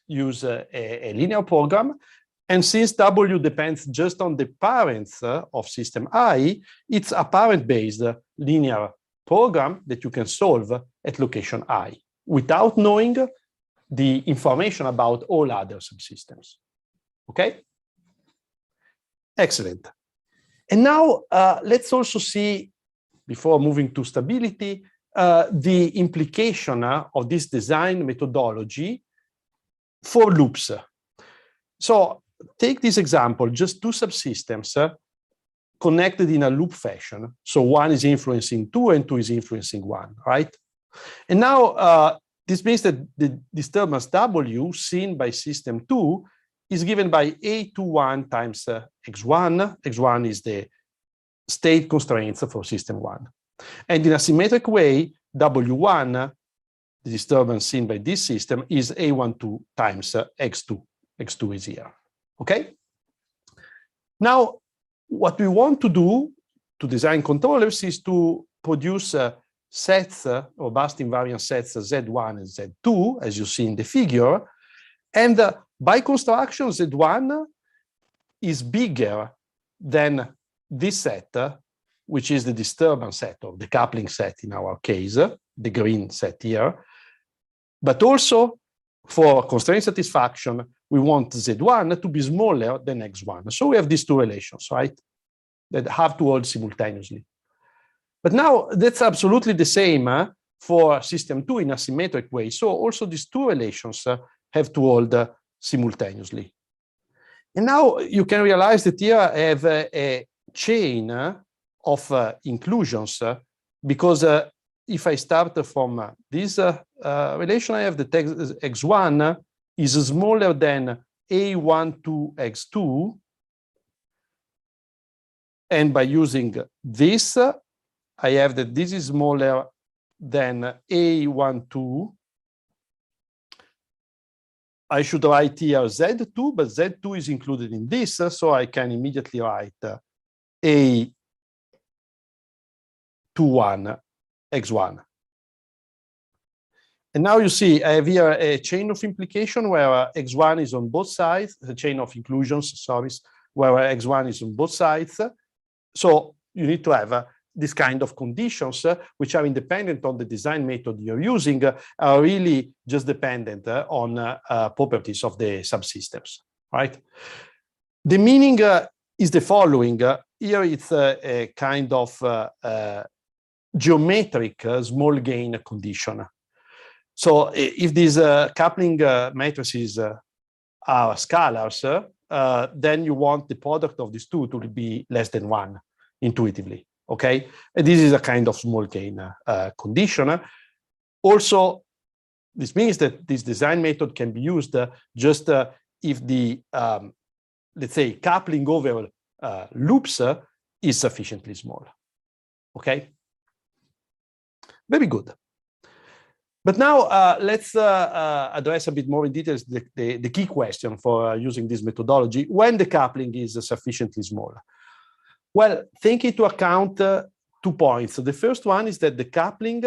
use a linear program And since W depends just on the parents of system I, it's a parent-based linear program that you can solve at location I without knowing the information about all other subsystems. Okay? Excellent. And now let's also see, before moving to stability, the implication of this design methodology for loops. So take this example, just two subsystems connected in a loop fashion. So one is influencing two and two is influencing one, right? And now this means that the disturbance W seen by system 2 is given by A21 times X1. X1 is the state constraints for system 1. And in a symmetric way, W1, the disturbance seen by this system, is A12 times X2. X2 is here. Okay? Now, what we want to do to design controllers is to produce sets, robust invariant sets Z1 and Z2, as you see in the figure. And by construction, Z1 is bigger than this set, which is the disturbance set or the coupling set in our case, the green set here. But also, for constraint satisfaction, we want Z1 to be smaller than X1. So we have these two relations, right, that have to hold simultaneously. But now that's absolutely the same for system 2 in a symmetric way. So also these two relations have to hold simultaneously. And now you can realize that here I have a chain of inclusions because if I start from this relation, I have the text X1 is smaller than A12 X2. And by using this, I have that this is smaller than A12. I should write here Z2, but Z2 is included in this, so I can immediately write A21 X1. And now you see, I have here a chain of implication where X1 is on both sides, the chain of inclusions, sorry, where X1 is on both sides. So you need to have this kind of conditions, which are independent on the design method you're using, are really just dependent on properties of the subsystems, right? The meaning is the following. Here it's a kind of geometric small gain condition. So if these coupling matrices are scalars, then you want the product of these two to be less than 1 intuitively, okay? And this is a kind of small gain condition. Also, this means that this design method can be used just if the, let's say, coupling over loops is sufficiently small, okay? Very good. But now let's address a bit more in details the key question for using this methodology when the coupling is sufficiently small. Well, take into account 2 points. The first one is that the coupling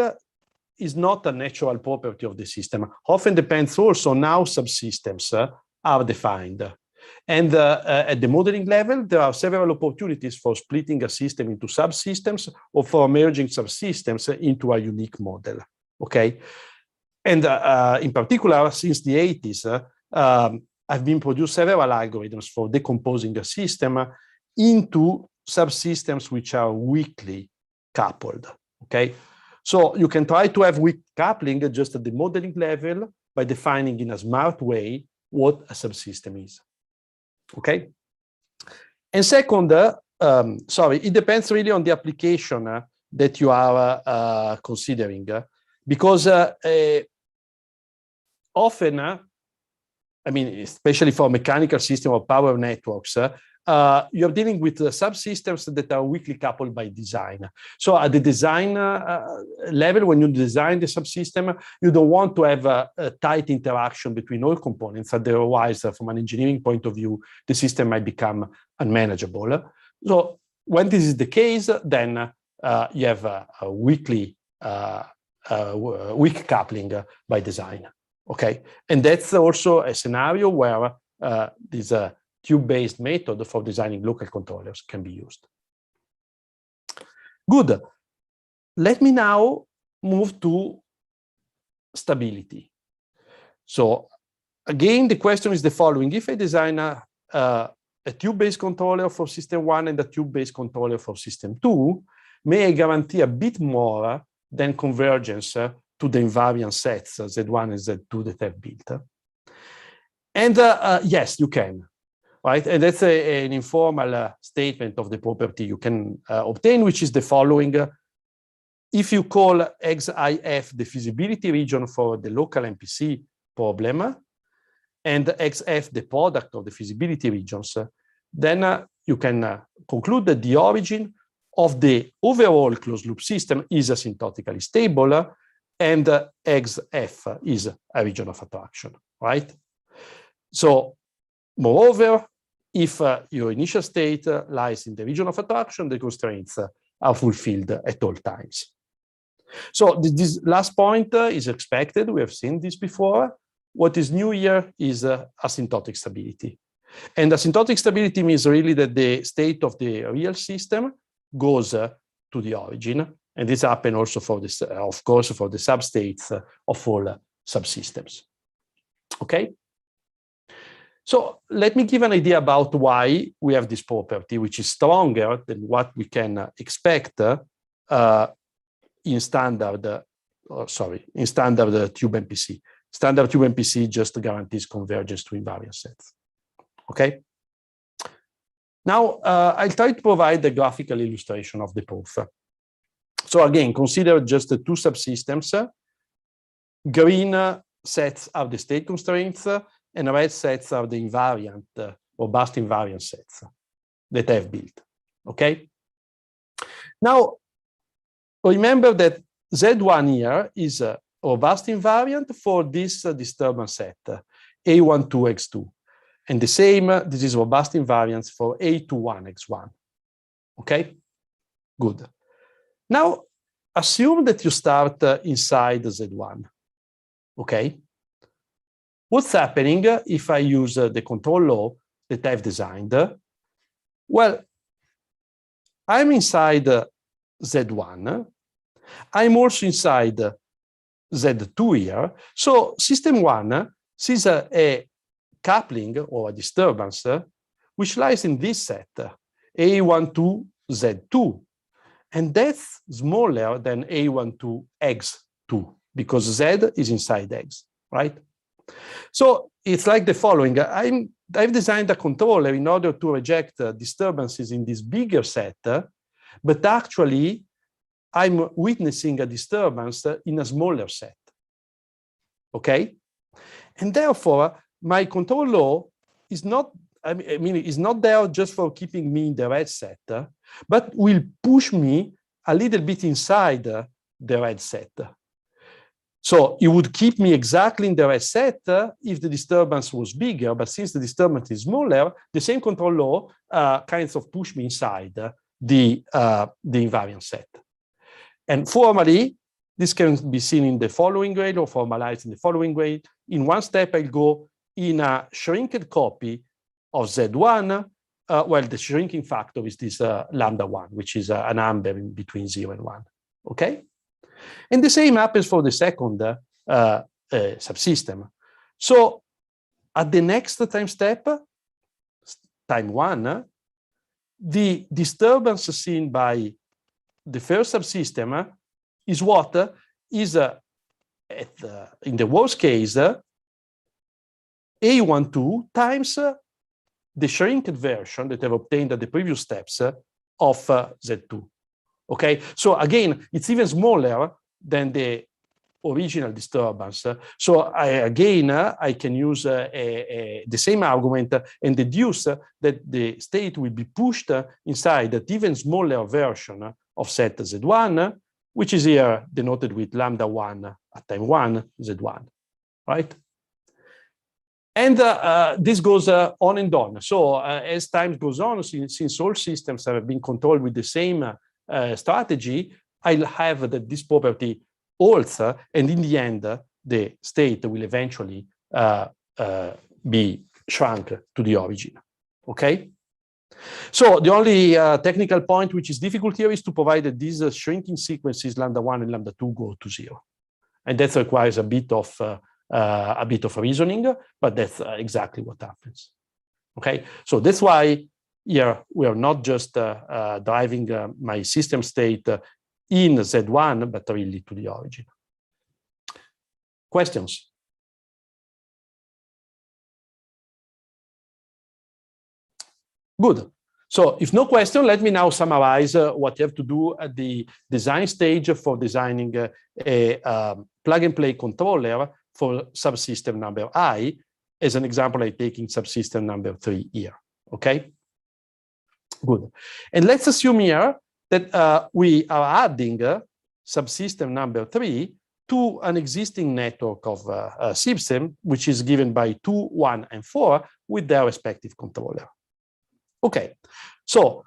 is not a natural property of the system. Often depends also on how subsystems are defined. And at the modeling level, there are several opportunities for splitting a system into subsystems or for merging subsystems into a unique model. Okay, and in particular, since the 80s, have been produced several algorithms for decomposing a system into subsystems which are weakly coupled. Okay, so you can try to have weak coupling just at the modeling level by defining in a smart way what a subsystem is. Okay, and second, sorry, it depends really on the application that you are considering. Because often, I mean, especially for mechanical system or power networks, you're dealing with subsystems that are weakly coupled by design. So at the design level, when you design the subsystem, you don't want to have a tight interaction between all components. Otherwise, from an engineering point of view, the system might become unmanageable. So when this is the case, then you have a weakly weak coupling by design, okay? And that's also a scenario where these tube-based method for designing local controllers can be used. Good. Let me now move to stability. So again, the question is the following. If I design a tube-based controller for system 1 and a tube-based controller for system 2, may I guarantee a bit more than convergence to the invariant sets Z1 and Z2 that I've built? And yes, you can, right? And that's an informal statement of the property you can obtain, which is the following. If you call XIF the feasibility region for the local MPC problem, and XF the product of the feasibility regions, then you can conclude that the origin of the overall closed loop system is asymptotically stable, and XF is a region of attraction, right? So, moreover, if your initial state lies in the region of attraction, the constraints are fulfilled at all times. So this last point is expected. We have seen this before. What is new here is asymptotic stability. And asymptotic stability means really that the state of the real system goes to the origin. And this happens also for this, of course, for the substates of all subsystems. Okay? So let me give an idea about why we have this property, which is stronger than what we can expect in standard tube MPC. Standard tube MPC just guarantees convergence to invariant sets. Okay. Now I'll try to provide a graphical illustration of the proof. So again, consider just the two subsystems. Green sets are the state constraints, and red sets are the invariant, robust invariant sets that I've built. Okay. Now remember that Z1 here is a robust invariant for this disturbance set, A12X2. And the same, this is robust invariance for A21X1. Okay, good. Now, assume that you start inside Z1. Okay, what's happening if I use the control law that I've designed? Well, I'm inside Z1. I'm also inside Z2 here. So system 1 sees a coupling or a disturbance which lies in this set, A12Z2. And that's smaller than A12X2 because Z is inside X, right? So it's like the following. I've designed a controller in order to reject disturbances in this bigger set, but actually I'm witnessing a disturbance in a smaller set. Okay? And therefore, my control law is not, is not there just for keeping me in the red set, but will push me a little bit inside the red set. So it would keep me exactly in the red set if the disturbance was bigger, but since the disturbance is smaller, the same control law kind of push me inside the invariant set. And formally, this can be seen in the following way or formalized in the following way. In one step, I'll go in a shrinked copy of Z1. Well, the shrinking factor is this lambda 1, which is a number in between 0 and 1. Okay? And the same happens for the second subsystem. So at the next time step, time 1, the disturbance seen by the first subsystem is what is, in the worst case, A12 times the shrinked version that I've obtained at the previous steps of Z2. Okay, so again, it's even smaller than the original disturbance. So I can use the same argument and deduce that the state will be pushed inside that even smaller version of set Z1, which is here denoted with lambda 1 at time 1, Z1, right? And this goes on and on. So as time goes on, since all systems have been controlled with the same strategy, I'll have that this property holds, and in the end, the state will eventually be shrunk to the origin. Okay? So the only technical point which is difficult here is to provide that these shrinking sequences lambda 1 and lambda 2 go to 0. And that requires a bit of reasoning, but that's exactly what happens. Okay, so that's why here we are not just driving my system state in Z1, but really to the origin. Questions? Good. So if no question, let me now summarize what you have to do at the design stage for designing a plug-and-play controller for subsystem number I. As an example, I'm taking subsystem number 3 here. Okay? Good. And let's assume here that we are adding subsystem number 3 to an existing network of system, which is given by 2, 1, and 4 with their respective controller. Okay, so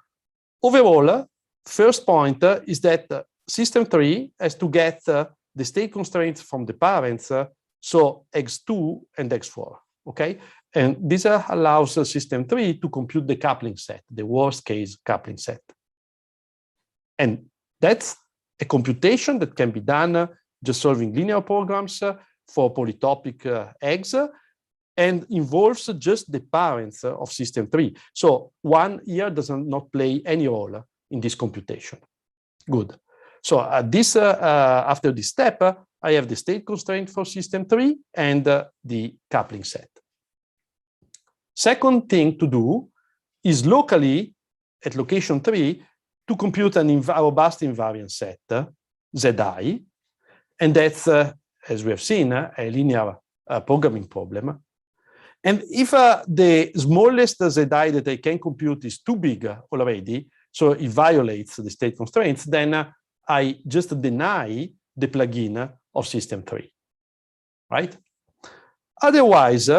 overall, first point is that system 3 has to get the state constraints from the parents, so x2 and x4, okay? And this allows system 3 to compute the coupling set, the worst case coupling set. And that's a computation that can be done just solving linear programs for polytopic eggs, and involves just the parents of system 3. So 1 here does not play any role in this computation. Good. So after this step, I have the state constraint for system 3 and the coupling set. Second thing to do is locally at location 3 to compute a robust invariant set, Zi, and that's, as we have seen, a linear programming problem. And if the smallest Zi that I can compute is too big already, so it violates the state constraints, then I just deny the plugin of system 3, right? Otherwise,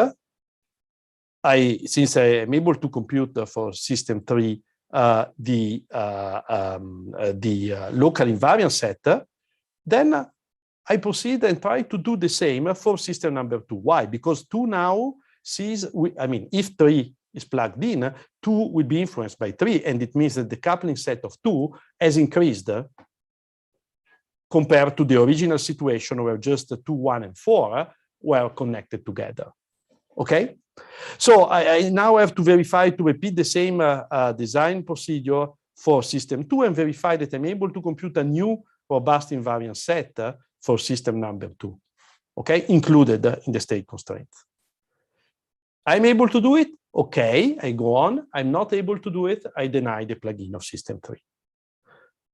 since I am able to compute for system 3 the local invariant set, then I proceed and try to do the same for system number 2. Why? Because 2 now sees, if 3 is plugged in, 2 will be influenced by 3, and it means that the coupling set of 2 has increased compared to the original situation where just 2, 1, and 4 were connected together. Okay? So I now have to verify to repeat the same design procedure for system 2 and verify that I'm able to compute a new robust invariant set for system number 2, okay, included in the state constraints. I'm able to do it, okay, I go on. I'm not able to do it, I deny the plugin of system 3.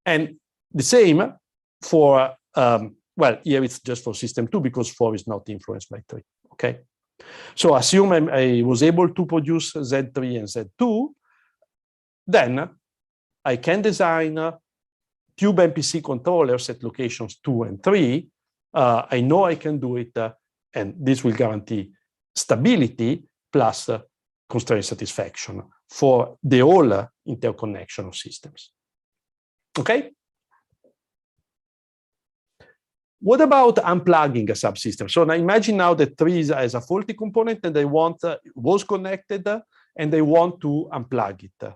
And the same for, well, here it's just for system 2 because 4 is not influenced by 3, okay? So assume I was able to produce Z3 and Z2, then I can design tube MPC controllers at locations 2 and 3. I know I can do it, and this will guarantee stability plus constraint satisfaction for the whole interconnection of systems. Okay? What about unplugging a subsystem? So now imagine now that 3 has a faulty component and they want, was connected and they want to unplug it.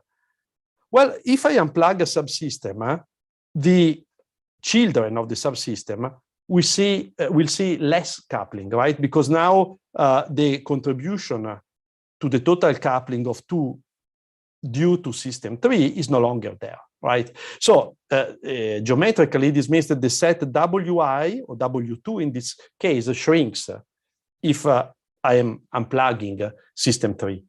Well, if I unplug a subsystem, the children of the subsystem will see less coupling, right? Because now the contribution to the total coupling of 2 due to system 3 is no longer there, right? So geometrically, this means that the set Wi or W2 in this case shrinks if I am unplugging system 3.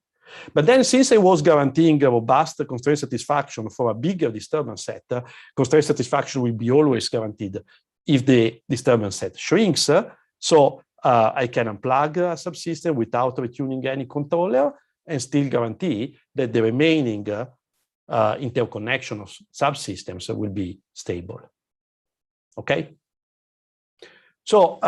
But then since I was guaranteeing a robust constraint satisfaction for a bigger disturbance set, constraint satisfaction will be always guaranteed if the disturbance set shrinks. So I can unplug a subsystem without retuning any controller and still guarantee that the remaining interconnection of subsystems will be stable. Okay? So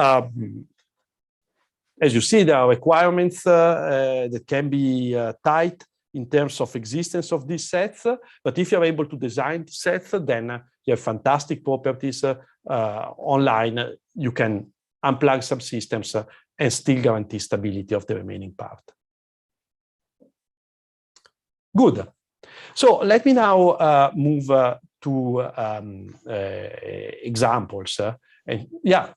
as you see, there are requirements that can be tight in terms of existence of these sets. But if you're able to design sets, then you have fantastic properties online. You can unplug subsystems and still guarantee stability of the remaining part. Good. So let me now move to examples. And yeah,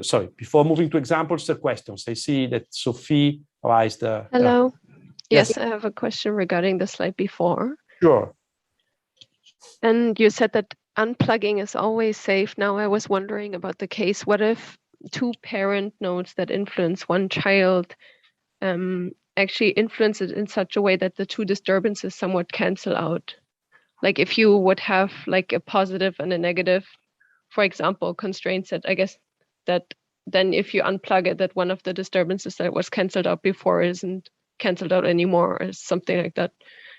sorry, before moving to examples, questions. I see that Sophie raised. Hello. Yes. Yes, I have a question regarding the slide before. Sure. And you said that unplugging is always safe. Now I was wondering about the case. What if two parent nodes that influence one child actually influence it in such a way that the two disturbances somewhat cancel out? Like if you would have like a positive and a negative, for example, constraints that I guess that then if you unplug it, that one of the disturbances that was canceled out before isn't canceled out anymore or something like that.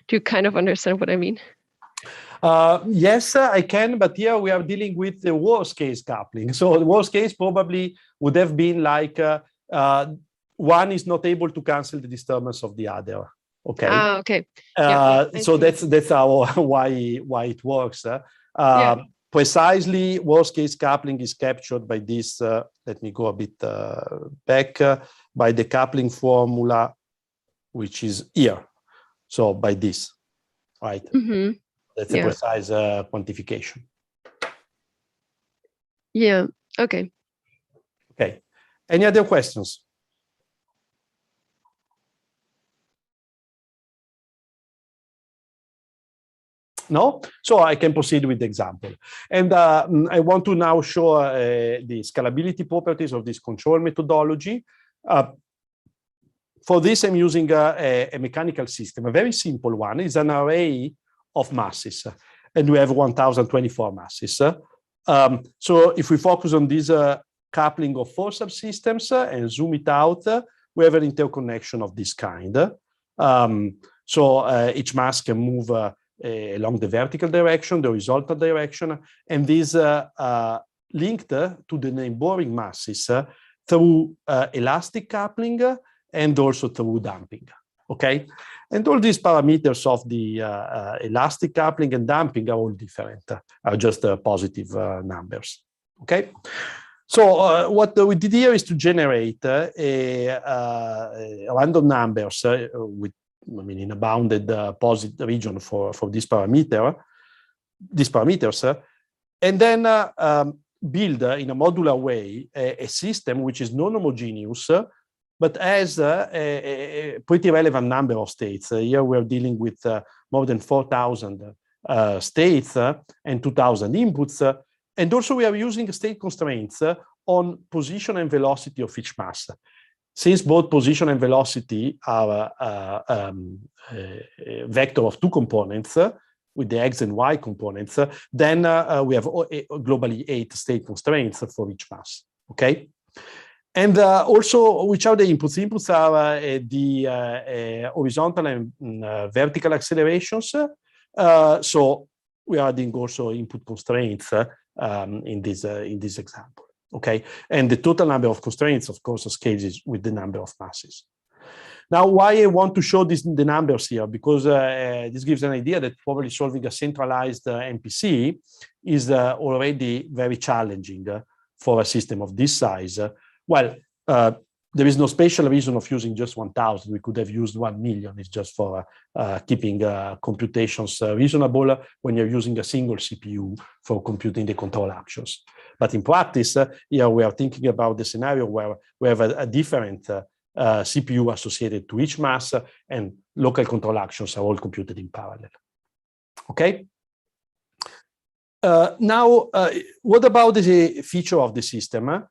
Do you kind of understand what I mean? Yes, I can, but here we are dealing with the worst case coupling. So the worst case probably would have been like one is not able to cancel the disturbance of the other. Okay. Okay. So that's our why it works. Precisely, worst case coupling is captured by this. Let me go a bit back by the coupling formula, which is here. So by this, right? Mm-hmm. That's a precise quantification. Yeah. Okay. Okay. Any other questions? No? So I can proceed with the example. And I want to now show the scalability properties of this control methodology. For this, I'm using a mechanical system, a very simple one. It's an array of masses, and we have 1024 masses. So if we focus on this coupling of four subsystems and zoom it out, we have an interconnection of this kind. So each mass can move along the vertical direction, the horizontal direction, and these linked to the neighboring masses through elastic coupling and also through damping. Okay, and all these parameters of the elastic coupling and damping are all different, are just positive numbers. Okay, so what we did here is to generate random numbers with, I mean, in a bounded positive region for these parameters, and then build in a modular way a system which is non-homogeneous, but has a pretty relevant number of states. Here we're dealing with more than 4,000 states and 2,000 inputs. And also we are using state constraints on position and velocity of each mass. Since both position and velocity are a vector of two components with the x and y components, then we have globally 8 state constraints for each mass, okay? And also, which are the inputs? Inputs are the horizontal and vertical accelerations. So we are adding also input constraints in this example. Okay, and the total number of constraints, of course, scales with the number of masses. Now, why I want to show the numbers here? Because this gives an idea that probably solving a centralized MPC is already very challenging for a system of this size. Well, there is no special reason of using just 1,000. We could have used 1 million. It's just for keeping computations reasonable when you're using a single CPU for computing the control actions. But in practice, here we are thinking about the scenario where we have a different CPU associated to each mass, and local control actions are all computed in parallel. Okay. Now, what about the feature of the system?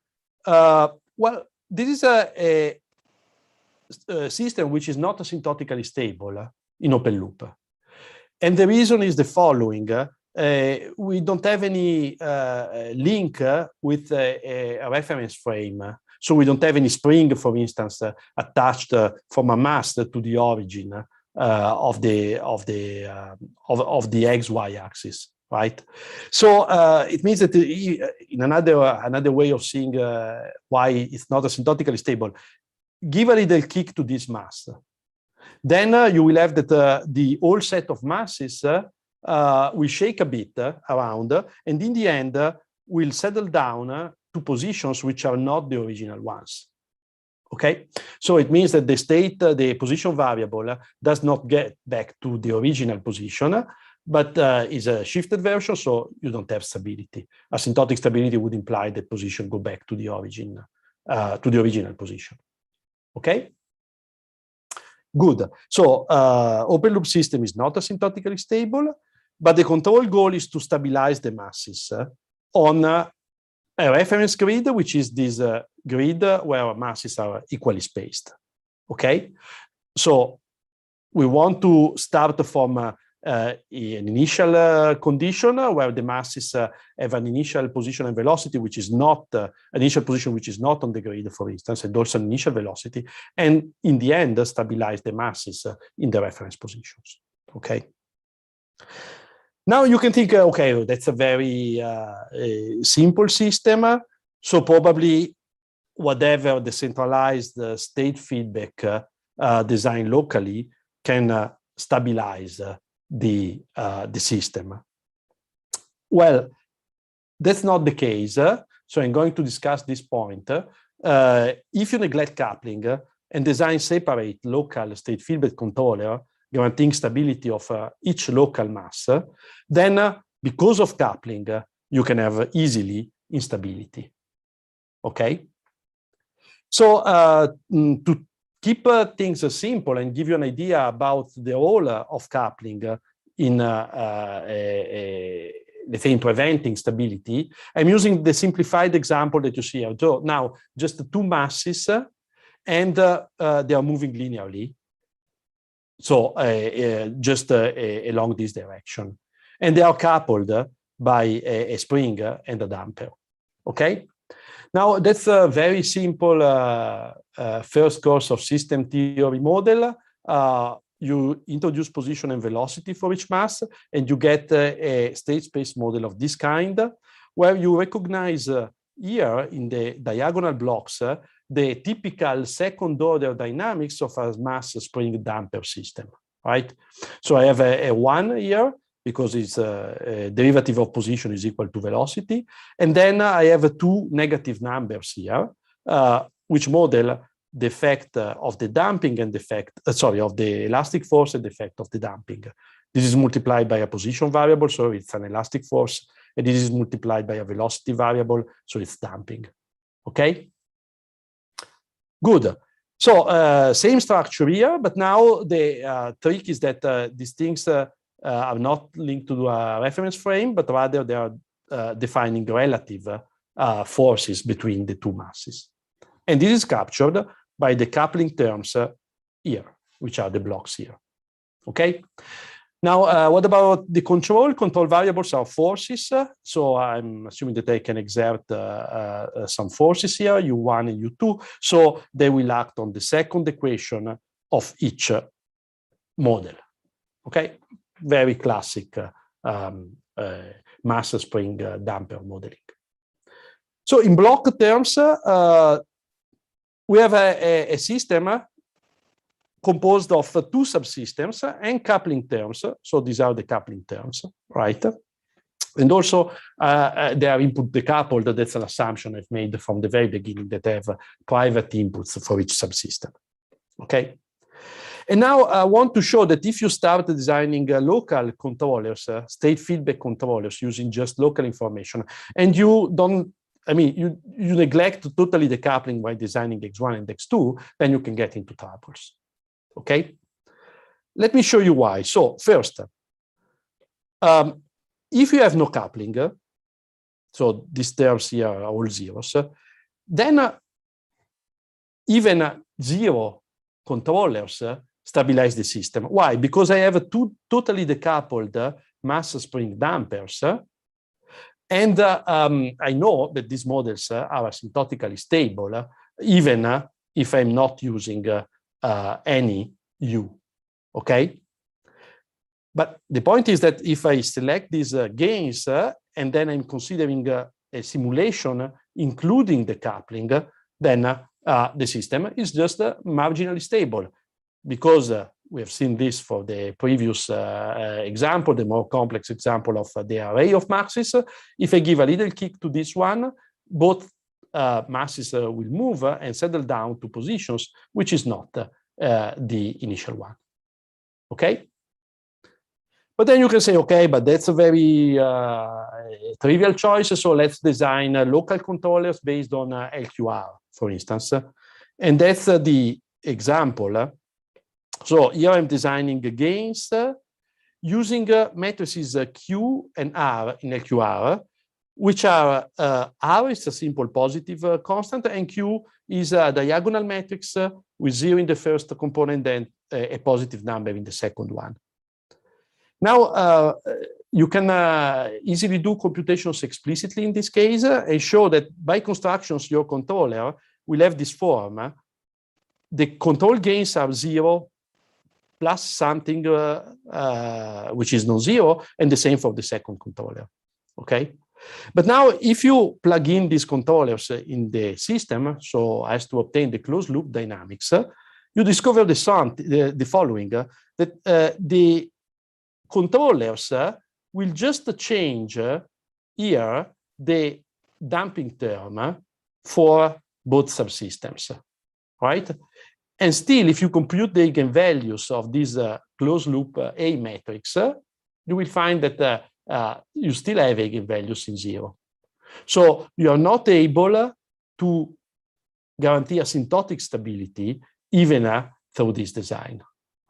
Well, this is a system which is not asymptotically stable in open loop. And the reason is the following. We don't have any link with a reference frame. So we don't have any spring, for instance, attached from a mass to the origin of the XY axis, right? So it means that in another way of seeing why it's not asymptotically stable, give a little kick to this mass. Then you will have that the whole set of masses will shake a bit around, and in the end will settle down to positions which are not the original ones. Okay, so it means that the state, the position variable does not get back to the original position, but is a shifted version, so you don't have stability. Asymptotic stability would imply that position go back to the origin, to the original position. Okay, good. So open loop system is not asymptotically stable, but the control goal is to stabilize the masses on a reference grid, which is this grid where masses are equally spaced. Okay, so we want to start from an initial condition where the masses have an initial position and velocity which is not an initial position which is not on the grid, for instance, and also an initial velocity, and in the end stabilize the masses in the reference positions. Okay. Now you can think, okay, that's a very simple system. So probably whatever decentralized state feedback designed locally can stabilize the system. Well, that's not the case. So I'm going to discuss this point. If you neglect coupling and design separate local state feedback controller, guaranteeing stability of each local mass, then because of coupling, you can have easily instability. Okay? So to keep things simple and give you an idea about the role of coupling in, let's say, in preventing stability, I'm using the simplified example that you see here. So now, just two masses, and they are moving linearly. So just along this direction. And they are coupled by a spring and a damper. Okay? Now, that's a very simple first course of system theory model. You introduce position and velocity for each mass, and you get a state space model of this kind, where you recognize here in the diagonal blocks the typical second order dynamics of a mass spring damper system, right? So I have a 1 here because it's a derivative of position is equal to velocity. And then I have two negative numbers here, which model the effect of the damping and the effect, of the elastic force and the effect of the damping. This is multiplied by a position variable, so it's an elastic force, and this is multiplied by a velocity variable, so it's damping. Okay? Good. So same structure here, but now the trick is that these things are not linked to a reference frame, but rather they are defining relative forces between the two masses. And this is captured by the coupling terms here, which are the blocks here. Okay? Now, what about the control? Control variables are forces. So I'm assuming that they can exert some forces here, U1 and U2. So they will act on the second equation of each model. Okay? Very classic mass spring damper modeling. So in block terms, we have a system composed of two subsystems and coupling terms. So these are the coupling terms, right? And also they are input decoupled. That's an assumption I've made from the very beginning, that I have private inputs for each subsystem. Okay. And now I want to show that if you start designing local controllers, state feedback controllers using just local information, and you don't, you neglect totally the coupling while designing X1 and X2, then you can get into troubles. Okay, let me show you why. So first, if you have no coupling, so these terms here are all zeros, then even zero controllers stabilize the system. Why? Because I have two totally decoupled mass spring dampers, and I know that these models are asymptotically stable, even if I'm not using any U, okay? But the point is that if I select these gains and then I'm considering a simulation including the coupling, then the system is just marginally stable, because we have seen this for the previous example, the more complex example of the array of maxes. If I give a little kick to this one, both masses will move and settle down to positions, which is not the initial one. Okay? But then you can say, okay, but that's a very trivial choice, so let's design local controllers based on LQR, for instance. And that's the example. So here I'm designing gains using matrices Q and R in LQR, which are R is a simple positive constant, and Q is a diagonal matrix with 0 in the first component and a positive number in the second one. Now, you can easily do computations explicitly in this case and show that by constructions, your controller will have this form. The control gains are 0 plus something which is non-zero, and the same for the second controller. Okay? But now, if you plug in these controllers in the system, so as to obtain the closed loop dynamics, you discover the following, that the controllers will just change here the damping term for both subsystems, right? And still, if you compute the eigenvalues of this closed loop A matrix, you will find that you still have eigenvalues in 0. So you are not able to guarantee asymptotic stability even through this design,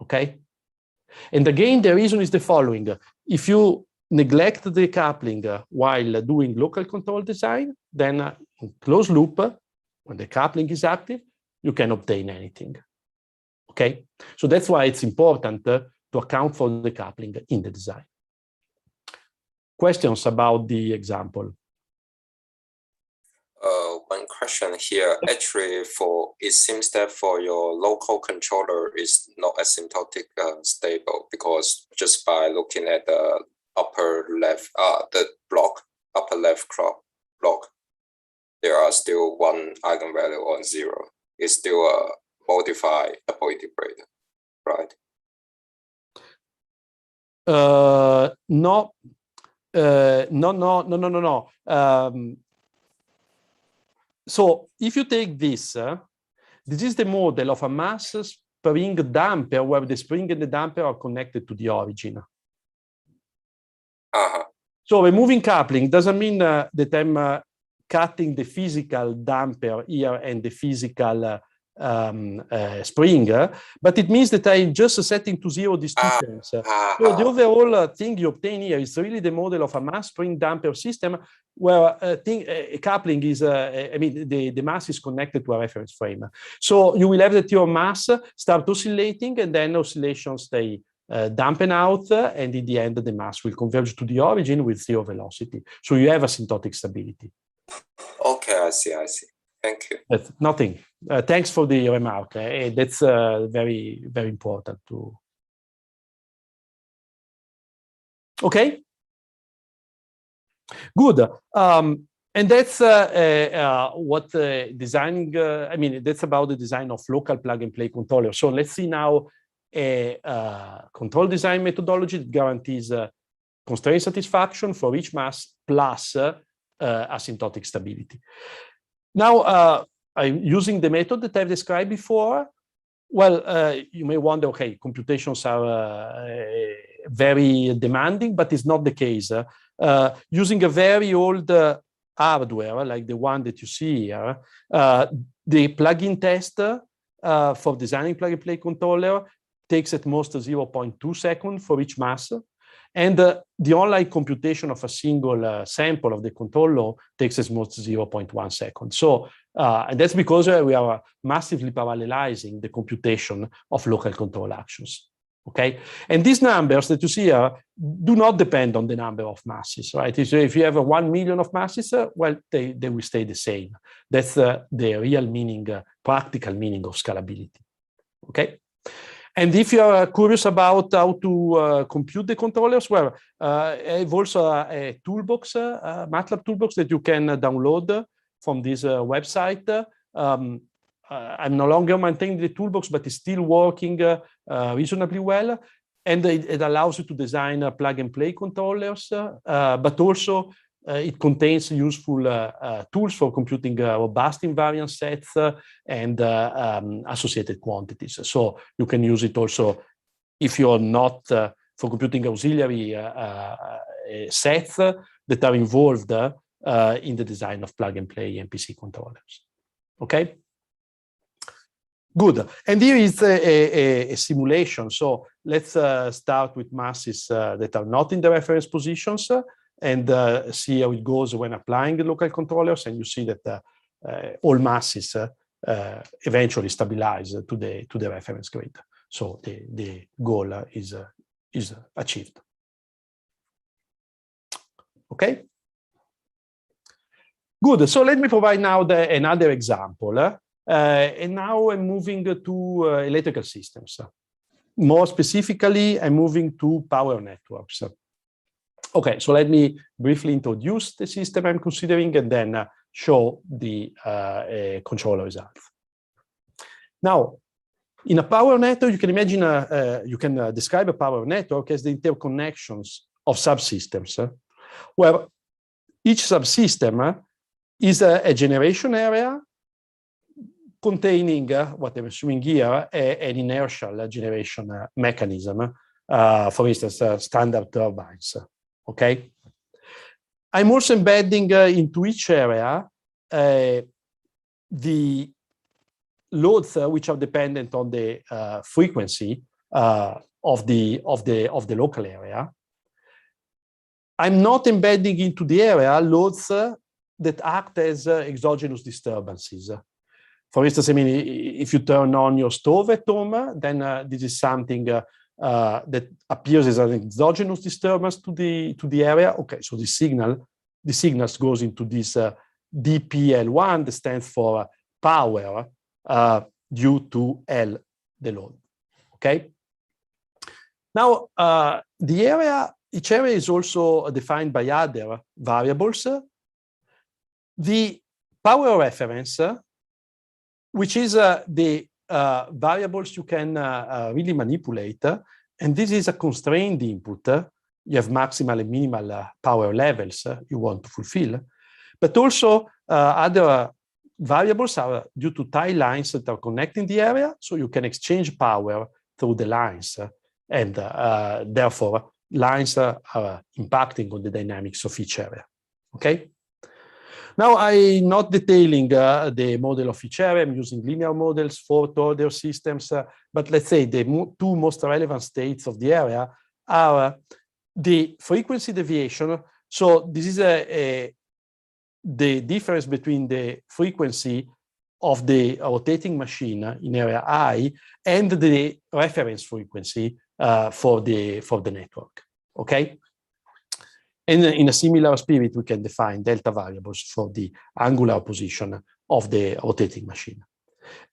okay? And again, the reason is the following. If you neglect the coupling while doing local control design, then in closed loop, when the coupling is active, you can obtain anything, okay? So that's why it's important to account for the coupling in the design. Questions about the example? One question here. Actually, it seems that for your local controller is not asymptotic stable, because just by looking at the upper left, the block, upper left block, there are still one eigenvalue on 0. It's still a modified double integrator, right? No. No. So if you take this, this is the model of a mass spring damper where the spring and the damper are connected to the origin. So removing coupling doesn't mean that I'm cutting the physical damper here and the physical spring, but it means that I'm just setting to 0 these two terms. So the overall thing you obtain here is really the model of a mass spring damper system where coupling is, the mass is connected to a reference frame. So you will have that your mass start oscillating, and then oscillations stay dampen out, and in the end, the mass will converge to the origin with 0 velocity. So you have asymptotic stability. Okay, I see. Thank you. That's nothing. Thanks for the remark. That's very, very important to. Okay. Good. And that's what designing. That's about the design of local plug-and-play controller. So let's see now a control design methodology that guarantees constraint satisfaction for each mass plus asymptotic stability. Now, I'm using the method that I've described before. Well, you may wonder, okay, computations are very demanding, but it's not the case. Using a very old hardware, like the one that you see here, the plug-in test for designing plug-and-play controller takes at most 0.2 seconds for each mass. And the online computation of a single sample of the control law takes at most 0.1 seconds. So, and that's because we are massively parallelizing the computation of local control actions. Okay, and these numbers that you see here do not depend on the number of masses, right? So if you have 1 million of masses, well, they will stay the same. That's the real meaning, practical meaning of scalability. Okay. And if you are curious about how to compute the controllers, well, I have also a toolbox, MATLAB toolbox that you can download from this website. I'm no longer maintaining the toolbox, but it's still working reasonably well. And it allows you to design plug-and-play controllers, but also it contains useful tools for computing robust invariant sets and associated quantities. So you can use it also if you're not for computing auxiliary sets that are involved in the design of plug-and-play MPC controllers. Okay? Good. And here is a simulation. So let's start with masses that are not in the reference positions and see how it goes when applying the local controllers. And you see that all masses eventually stabilize to the reference grid. So the goal is achieved. Okay. Good. So let me provide now another example. And now I'm moving to electrical systems. More specifically, I'm moving to power networks. Okay, so let me briefly introduce the system I'm considering and then show the controller results. Now, in a power network, you can imagine, you can describe a power network as the interconnections of subsystems, where each subsystem is a generation area containing what I'm assuming here, an inertial generation mechanism, for instance, standard turbines. Okay. I'm also embedding into each area the loads which are dependent on the frequency of the local area. I'm not embedding into the area loads that act as exogenous disturbances. For instance, I mean, if you turn on your stove at home, then this is something that appears as an exogenous disturbance to the area. Okay, so the signals goes into this DPL1 that stands for power due to L, the load. Okay. Now each area is also defined by other variables. The power reference, which is the variables you can really manipulate. And this is a constrained input. You have maximal and minimal power levels you want to fulfill. But also other variables are due to tie lines that are connecting the area. So you can exchange power through the lines. And therefore, lines are impacting on the dynamics of each area. Okay? Now, I'm not detailing the model of each area. I'm using linear models, fourth-order systems. But let's say the two most relevant states of the area are the frequency deviation. So this is the difference between the frequency of the rotating machine in area I and the reference frequency for the network. Okay? And in a similar spirit, we can define delta variables for the angular position of the rotating machine.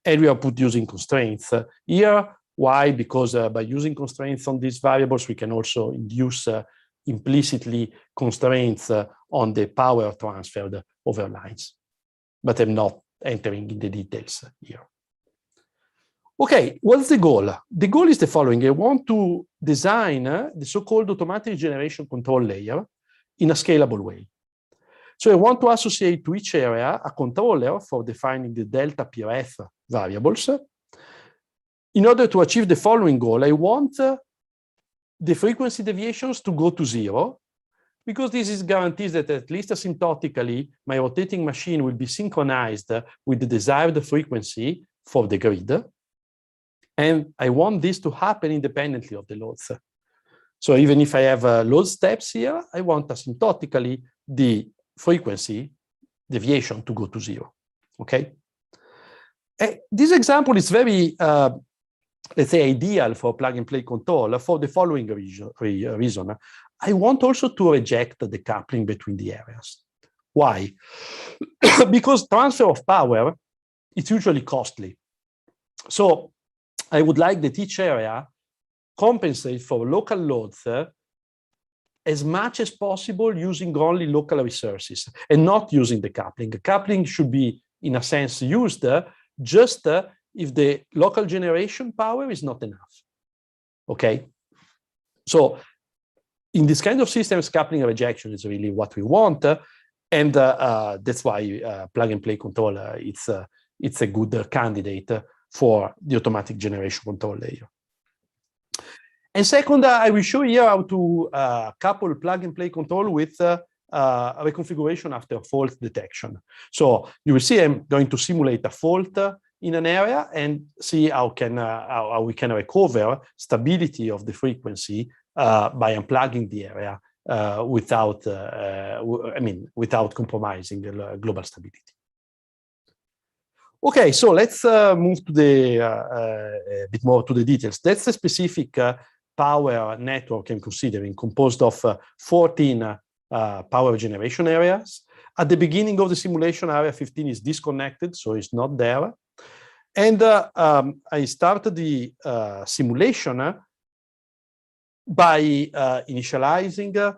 And we are using constraints here. Why? Because by using constraints on these variables, we can also induce implicitly constraints on the power transferred over lines. But I'm not entering in the details here. Okay, what's the goal? The goal is the following. I want to design the so-called automatic generation control layer in a scalable way. So I want to associate to each area a controller for defining the delta PRF variables. In order to achieve the following goal, I want the frequency deviations to go to 0, because this is guarantees that at least asymptotically, my rotating machine will be synchronized with the desired frequency for the grid. And I want this to happen independently of the loads. So even if I have load steps here, I want asymptotically the frequency deviation to go to 0. Okay. This example is very, let's say, ideal for plug-and-play control for the following reason. I want also to reject the coupling between the areas. Why? Because transfer of power is usually costly. So I would like that each area compensate for local loads as much as possible using only local resources and not using the coupling. The coupling should be, in a sense, used just if the local generation power is not enough. Okay? So in this kind of systems, coupling and rejection is really what we want. And that's why plug-and-play controller, it's a good candidate for the automatic generation control layer. And second, I will show here how to couple plug-and-play control with reconfiguration after fault detection. So you will see I'm going to simulate a fault in an area and see how we can recover stability of the frequency by unplugging the area without compromising the global stability. Okay, so let's move to the a bit more to the details. That's a specific power network I'm considering, composed of 14 power generation areas. At the beginning of the simulation, area 15 is disconnected, so it's not there. And I started the simulation by initializing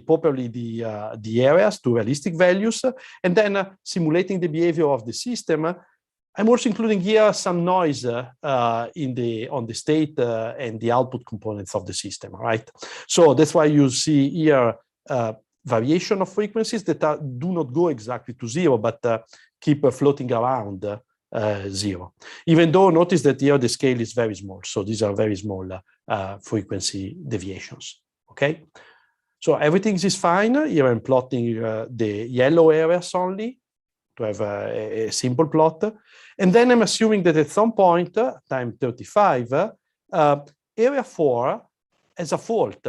properly the areas to realistic values, and then simulating the behavior of the system. I'm also including here some noise on the state and the output components of the system, right? So that's why you see here variation of frequencies that do not go exactly to zero, but keep floating around zero. Even though notice that here the scale is very small, so these are very small frequency deviations, okay? So everything is fine. Here I'm plotting the yellow areas only to have a simple plot. And then I'm assuming that at some point, time 35, area 4 has a fault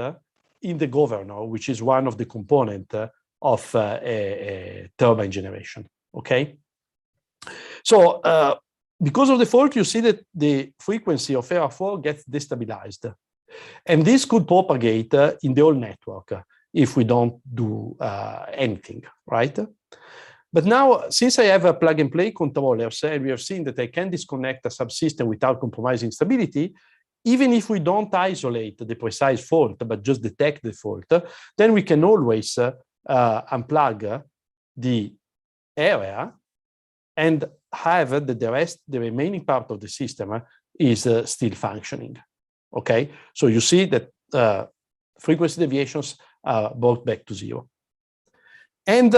in the governor, which is one of the components of a turbine generation, okay? So because of the fault, you see that the frequency of area 4 gets destabilized. And this could propagate in the whole network if we don't do anything, right? But now, since I have a plug-and-play controllers, and we have seen that I can disconnect a subsystem without compromising stability, even if we don't isolate the precise fault, but just detect the fault, then we can always unplug the area and have the remaining part of the system is still functioning. Okay, so you see that frequency deviations are brought back to zero. And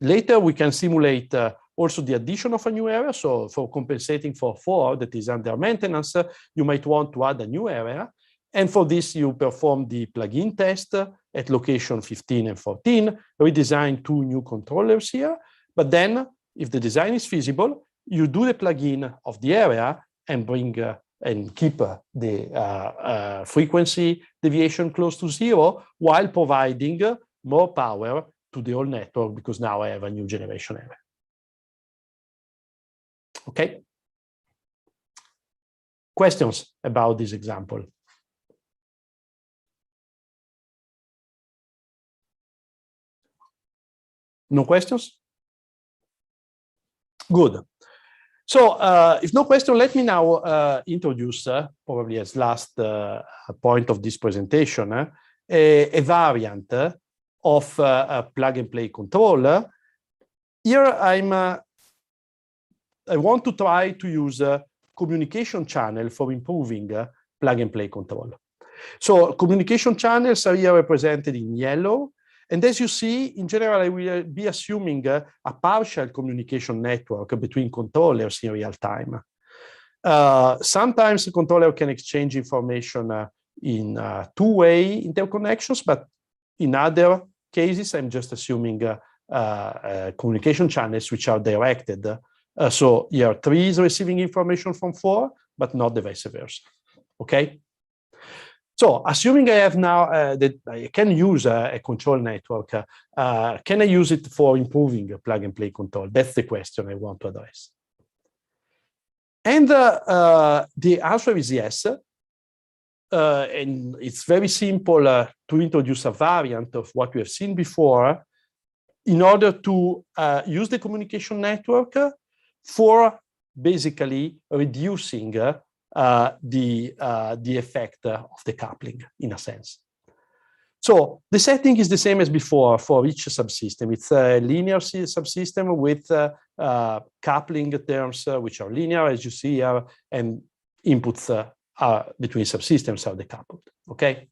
later we can simulate also the addition of a new area. So for compensating for 4 that is under maintenance, you might want to add a new area. And for this, you perform the plugin test at location 15 and 14, redesign 2 new controllers here. But then, if the design is feasible, you do the plugin of the area and bring and keep the frequency deviation close to zero while providing more power to the whole network, because now I have a new generation area. Okay. Questions about this example? No questions? Good. So if no question, let me now introduce, probably as last point of this presentation, a variant of plug-and-play control. Here I want to try to use a communication channel for improving plug-and-play control. So communication channels are here represented in yellow. And as you see, in general, I will be assuming a partial communication network between controllers in real time. Sometimes the controller can exchange information in two-way interconnections, but in other cases, I'm just assuming communication channels which are directed. So here 3 is receiving information from 4, but not the vice versa. Okay? So assuming I have now that I can use a control network, can I use it for improving plug-and-play control? That's the question I want to address. And the answer is yes. And it's very simple to introduce a variant of what we have seen before in order to use the communication network for basically reducing the effect of the coupling, in a sense. So the setting is the same as before for each subsystem. It's a linear subsystem with coupling terms which are linear, as you see here, and inputs between subsystems are decoupled. Okay.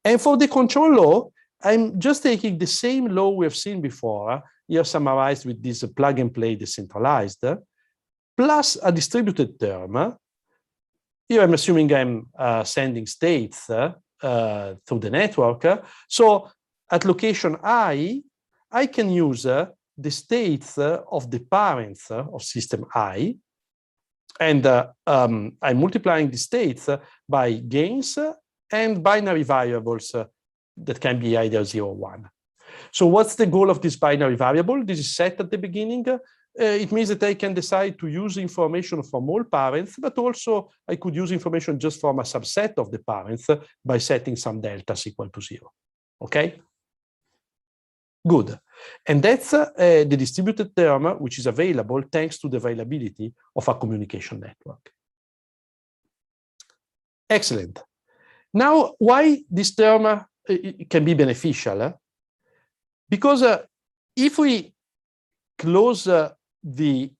And for the control law, I'm just taking the same law we have seen before, here summarized with this plug and play decentralized, plus a distributed term. Here I'm assuming I'm sending states through the network. So at location I can use the states of the parents of system I, and I'm multiplying the states by gains and binary variables that can be either 0 or 1. So what's the goal of this binary variable? This is set at the beginning. It means that I can decide to use information from all parents, but also I could use information just from a subset of the parents by setting some deltas equal to 0. Okay? Good. And that's the distributed term, which is available thanks to the availability of a communication network. Excellent. Now, why this term can be beneficial? Because if we close the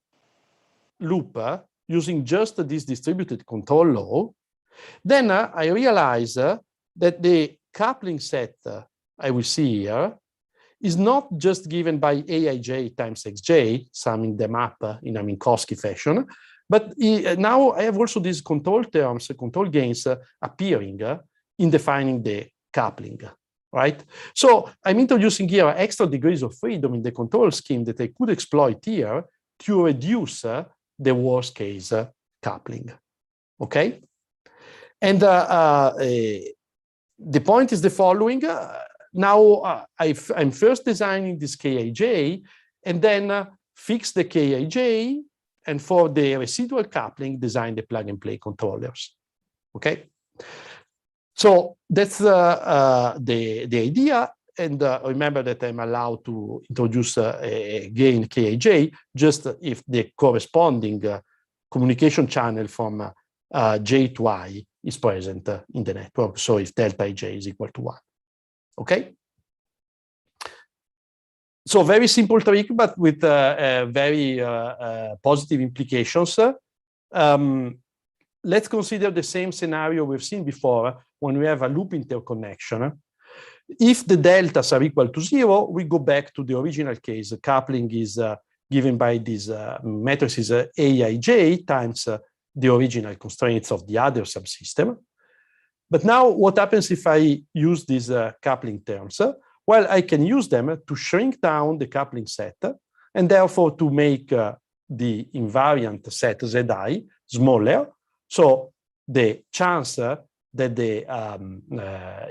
loop using just this distributed control law, then I realize that the coupling set I will see here is not just given by Aij times Xj, summing them up in a Minkowski fashion, but now I have also these control terms, control gains appearing in defining the coupling, right? So I'm introducing here extra degrees of freedom in the control scheme that I could exploit here to reduce the worst case coupling, okay? And the point is the following. Now I'm first designing this Kij and then fix the Kij, and for the residual coupling, design the plug and play controllers, okay? So that's the idea. And remember that I'm allowed to introduce a gain Kij just if the corresponding communication channel from J to I is present in the network. So if delta Ij is equal to 1. Okay? So very simple trick, but with very positive implications. Let's consider the same scenario we've seen before when we have a loop interconnection. If the deltas are equal to 0, we go back to the original case. Coupling is given by these matrices Aij times the original constraints of the other subsystem. But now what happens if I use these coupling terms? Well, I can use them to shrink down the coupling set and therefore to make the invariant set Zi smaller. So the chance that the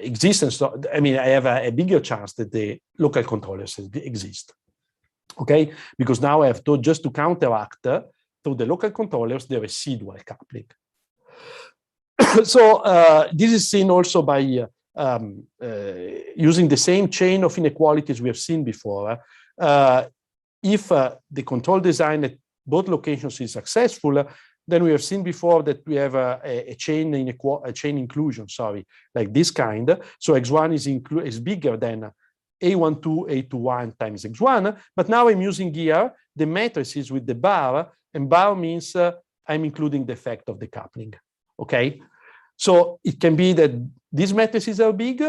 existence, I mean, I have a bigger chance that the local controllers exist, okay? Because now I have to just to counteract through the local controllers the residual coupling. So this is seen also by using the same chain of inequalities we have seen before. If the control design at both locations is successful, then we have seen before that we have a chain inclusion, like this kind. So x1 is bigger than a12, a21 times x1. But now I'm using here the matrices with the bar, and bar means I'm including the effect of the coupling. Okay, so it can be that these matrices are big,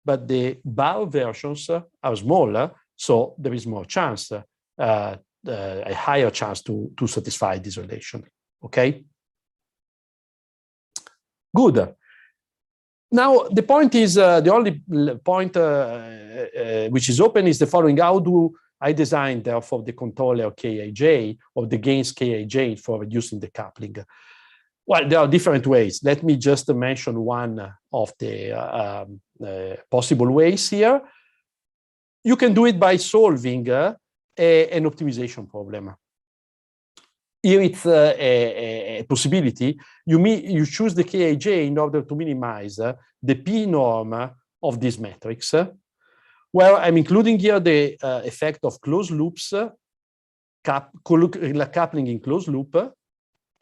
but the bar versions are smaller, so there is more chance, a higher chance to satisfy this relation. Okay, good. Now the point is, the only point which is open is the following: how do I design therefore the controller Kij or the gains Kij for reducing the coupling? Well, there are different ways. Let me just mention one of the possible ways here. You can do it by solving an optimization problem. Here it's a possibility. You choose the Kij in order to minimize the P norm of this matrix. Well, I'm including here the effect of closed loops, coupling in closed loop,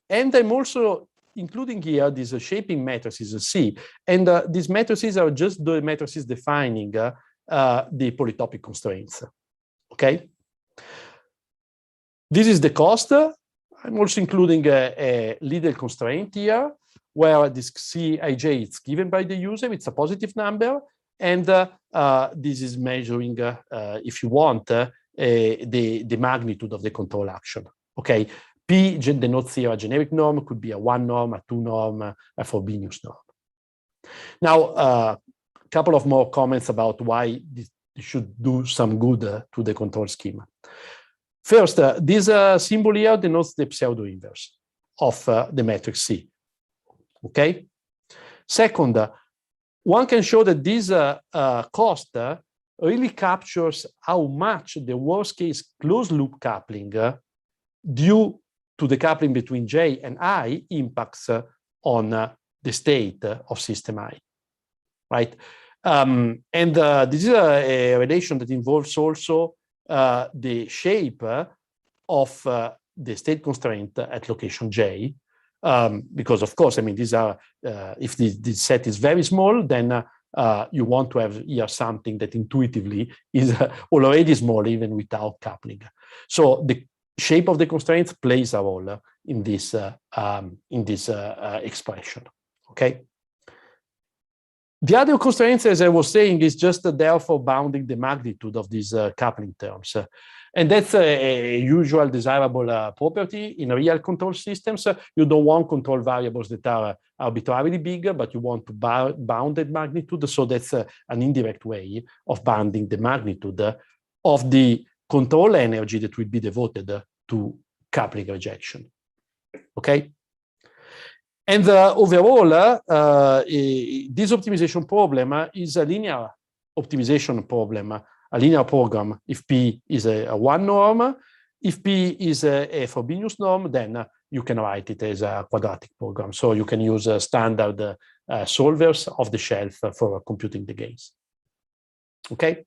and I'm also including here these shaping matrices C. And these matrices are just the matrices defining the polytopic constraints. Okay? This is the cost. I'm also including a little constraint here, where this Cij is given by the user. It's a positive number. And this is measuring, if you want, the magnitude of the control action. Okay, P denotes here a generic norm, could be a 1 norm, a 2 norm, a Frobenius norm. Now, a couple of more comments about why this should do some good to the control schema. First, this symbol here denotes the pseudo inverse of the matrix C. Okay. Second, one can show that this cost really captures how much the worst case closed loop coupling due to the coupling between J and I impacts on the state of system I, right? And this is a relation that involves also the shape of the state constraint at location J, because of course, I mean, these are, if the set is very small, then you want to have here something that intuitively is already small even without coupling. So the shape of the constraints plays a role in this expression. Okay. The other constraints, as I was saying, is just there for bounding the magnitude of these coupling terms. And that's a usual desirable property in real control systems. You don't want control variables that are arbitrarily big, but you want to bound that magnitude. So that's an indirect way of bounding the magnitude of the control energy that will be devoted to coupling rejection. Okay? And overall, this optimization problem is a linear optimization problem, a linear program. If P is a 1 norm, if P is a Frobenius norm, then you can write it as a quadratic program. So you can use standard solvers off the shelf for computing the gains. Okay.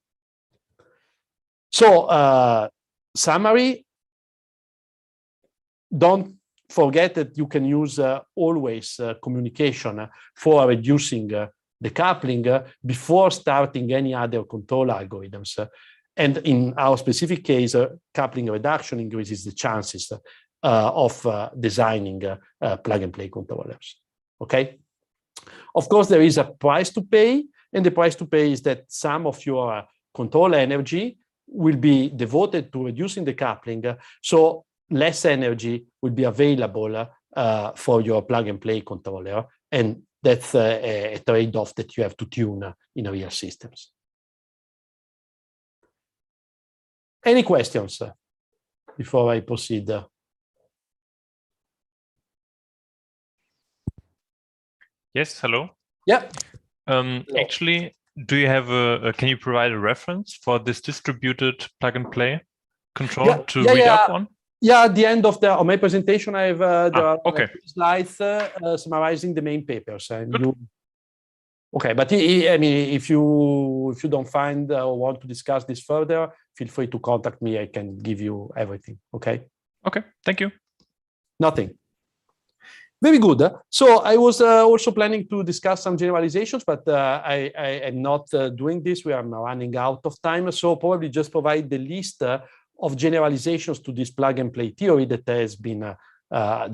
So summary, don't forget that you can use always communication for reducing the coupling before starting any other control algorithms. And in our specific case, coupling reduction increases the chances of designing plug-and-play controllers. Okay? Of course, there is a price to pay, and the price to pay is that some of your control energy will be devoted to reducing the coupling, so less energy will be available for your plug-and-play controller, and that's a trade-off that you have to tune in real systems. Any questions before I proceed? Yes, hello. Yeah. Actually, do you have can you provide a reference for this distributed plug-and-play control to read up on? Yeah, at the end of my presentation, I have there are okay. slides summarizing the main papers. And okay, but I mean, if you don't find or want to discuss this further, feel free to contact me. I can give you everything. Okay. Okay. Thank you. Nothing. Very good. So I was also planning to discuss some generalizations, but I am not doing this. We are now running out of time. So probably just provide the list of generalizations to this plug-and-play theory that has been have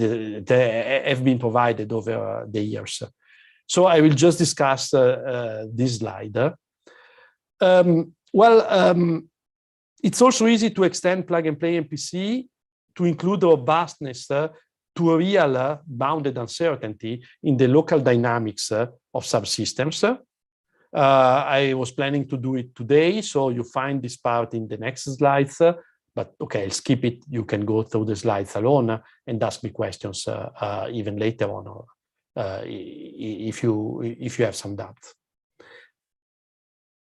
been provided over the years. So I will just discuss this slide. It's also easy to extend plug-and-play MPC to include robustness to a real bounded uncertainty in the local dynamics of subsystems. I was planning to do it today, so you find this part in the next slides. But okay, I'll skip it. You can go through the slides alone and ask me questions even later on, or if you have some doubts.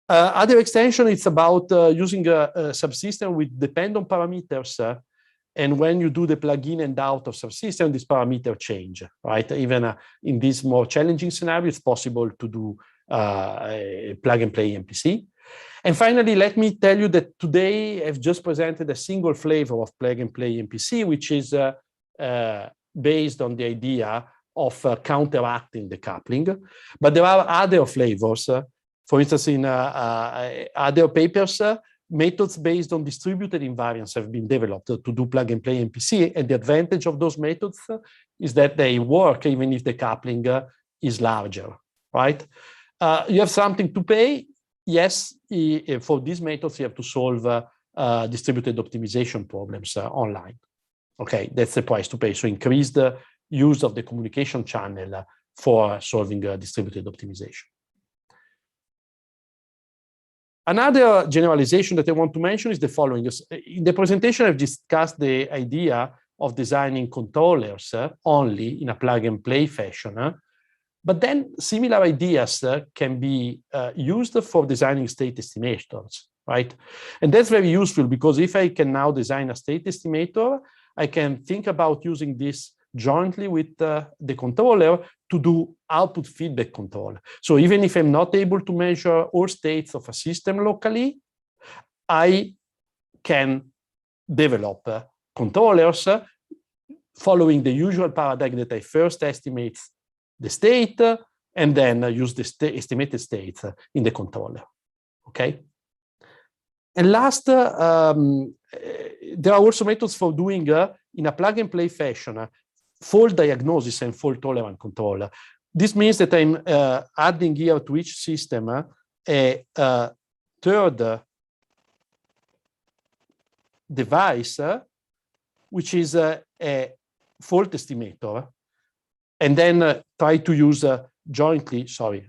Other extension, it's about using a subsystem with dependent parameters. And when you do the plug-in and out of subsystem, this parameter change, right? Even in this more challenging scenario, it's possible to do a plug-and-play MPC. And finally, let me tell you that today I've just presented a single flavor of plug-and-play MPC, which is based on the idea of counteracting the coupling. But there are other flavors. For instance, in other papers, methods based on distributed invariance have been developed to do plug-and-play MPC. And the advantage of those methods is that they work even if the coupling is larger, right? You have something to pay. yes, for these methods, you have to solve distributed optimization problems online. Okay, that's the price to pay. So increase the use of the communication channel for solving distributed optimization. Another generalization that I want to mention is the following. In the presentation, I've discussed the idea of designing controllers only in a plug-and-play fashion. But then similar ideas can be used for designing state estimators, right? And that's very useful because if I can now design a state estimator, I can think about using this jointly with the controller to do output feedback control. So even if I'm not able to measure all states of a system locally, I can develop controllers following the usual paradigm that I first estimate the state and then use the estimated states in the controller. Okay. And last, there are also methods for doing in a plug-and-play fashion fault diagnosis and fault-tolerant control. This means that I'm adding here to each system a third device, which is a fault estimator, and then try to use jointly. Sorry,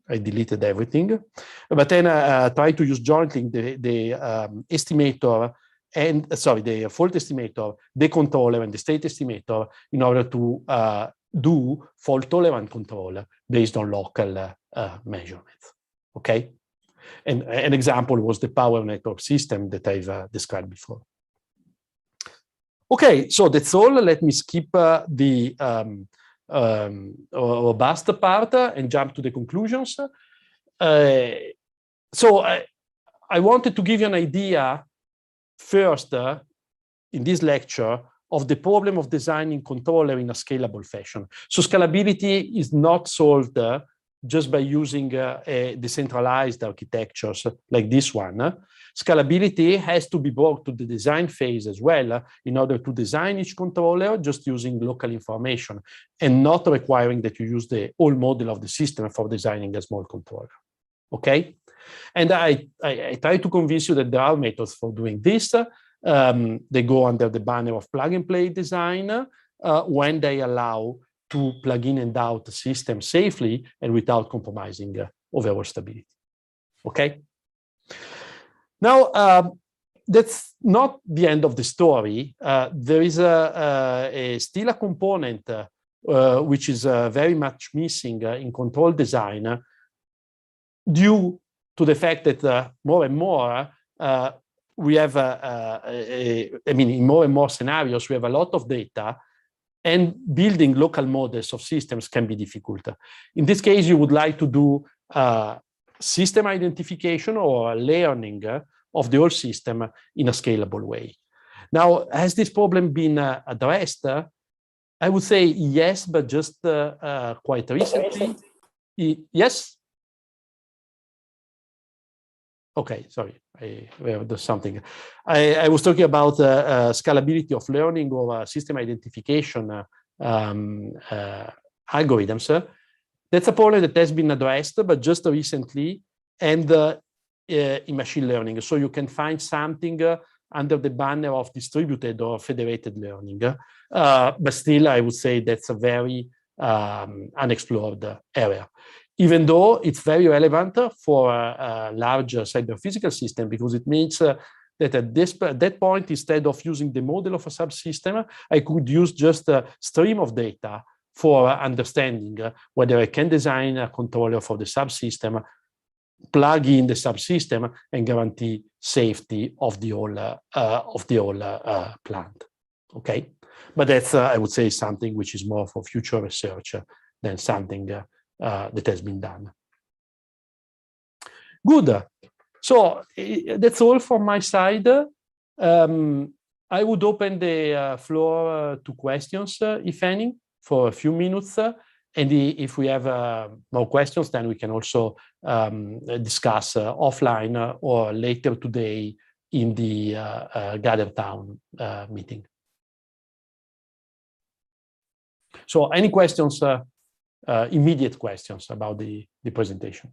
I deleted everything, but then try to use jointly the estimator and the fault estimator, the controller, and the state estimator in order to do fault-tolerant control based on local measurements. Okay, and an example was the power network system that I've described before. Okay, so that's all. Let me skip the robust part and jump to the conclusions. So I wanted to give you an idea first in this lecture of the problem of designing controller in a scalable fashion. So scalability is not solved just by using a decentralized architectures like this one. Scalability has to be brought to the design phase as well in order to design each controller just using local information and not requiring that you use the whole model of the system for designing a small controller. Okay? And I try to convince you that there are methods for doing this. They go under the banner of plug-and-play design when they allow to plug in and out the system safely and without compromising overall stability. Okay? Now, that's not the end of the story. There is still a component which is very much missing in control design due to the fact that more and more we have, in more and more scenarios, we have a lot of data, and building local models of systems can be difficult. In this case, you would like to do system identification or learning of the whole system in a scalable way. Now, has this problem been addressed? I would say yes, but just quite recently. Yes? Okay, sorry, there's something. I was talking about scalability of learning or system identification algorithms. That's a problem that has been addressed, but just recently, and in machine learning. So you can find something under the banner of distributed or federated learning. But still, I would say that's a very unexplored area. Even though it's very relevant for a large cyberphysical system, because it means that at that point, instead of using the model of a subsystem, I could use just a stream of data for understanding whether I can design a controller for the subsystem, plug in the subsystem, and guarantee safety of the whole plant. Okay, but that's I would say something which is more for future research than something that has been done. Good. So that's all from my side. I would open the floor to questions, if any, for a few minutes. And if we have more questions, then we can also discuss offline or later today in the Gather Town meeting. So any questions, immediate questions about the presentation?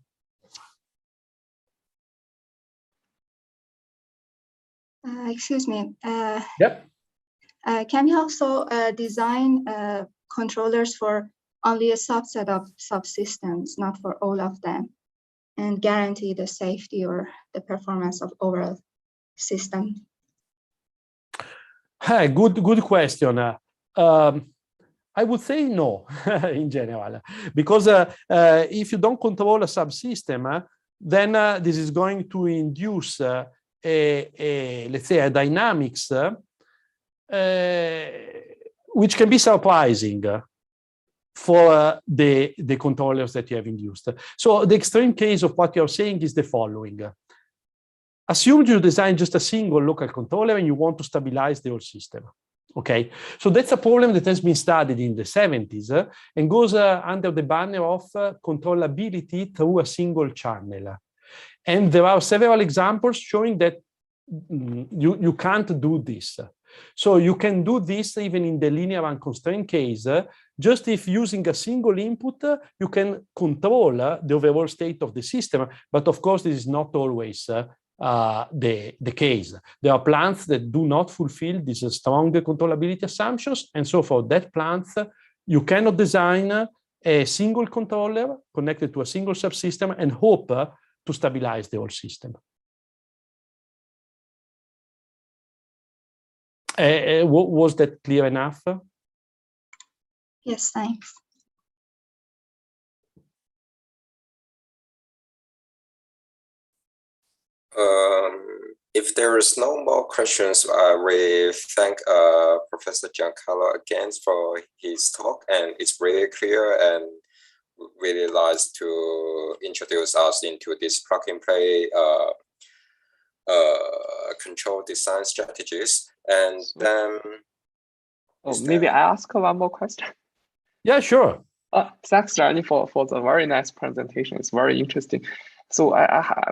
Excuse me. Yep. Can we also design controllers for only a subset of subsystems, not for all of them, and guarantee the safety or the performance of overall system? Hey, good question. I would say no in general, because if you don't control a subsystem, then this is going to induce let's say a dynamics which can be surprising for the controllers that you have induced. So the extreme case of what you're saying is the following. Assume you design just a single local controller and you want to stabilize the whole system. Okay, so that's a problem that has been studied in the 70s and goes under the banner of controllability through a single channel. And there are several examples showing that you can't do this. So you can do this even in the linear unconstrained case, just if using a single input, you can control the overall state of the system. But of course, this is not always the case. There are plants that do not fulfill these strong controllability assumptions. And so for that plant, you cannot design a single controller connected to a single subsystem and hope to stabilize the whole system. Was that clear enough? Yes, thanks. If there is no more questions, we thank Professor Giancarlo again for his talk, and it's really clear and really nice to introduce us into this plug-and-play control design strategies. And then, maybe I ask one more question. Yeah, sure. Thanks, Johnny, for the very nice presentation. It's very interesting. So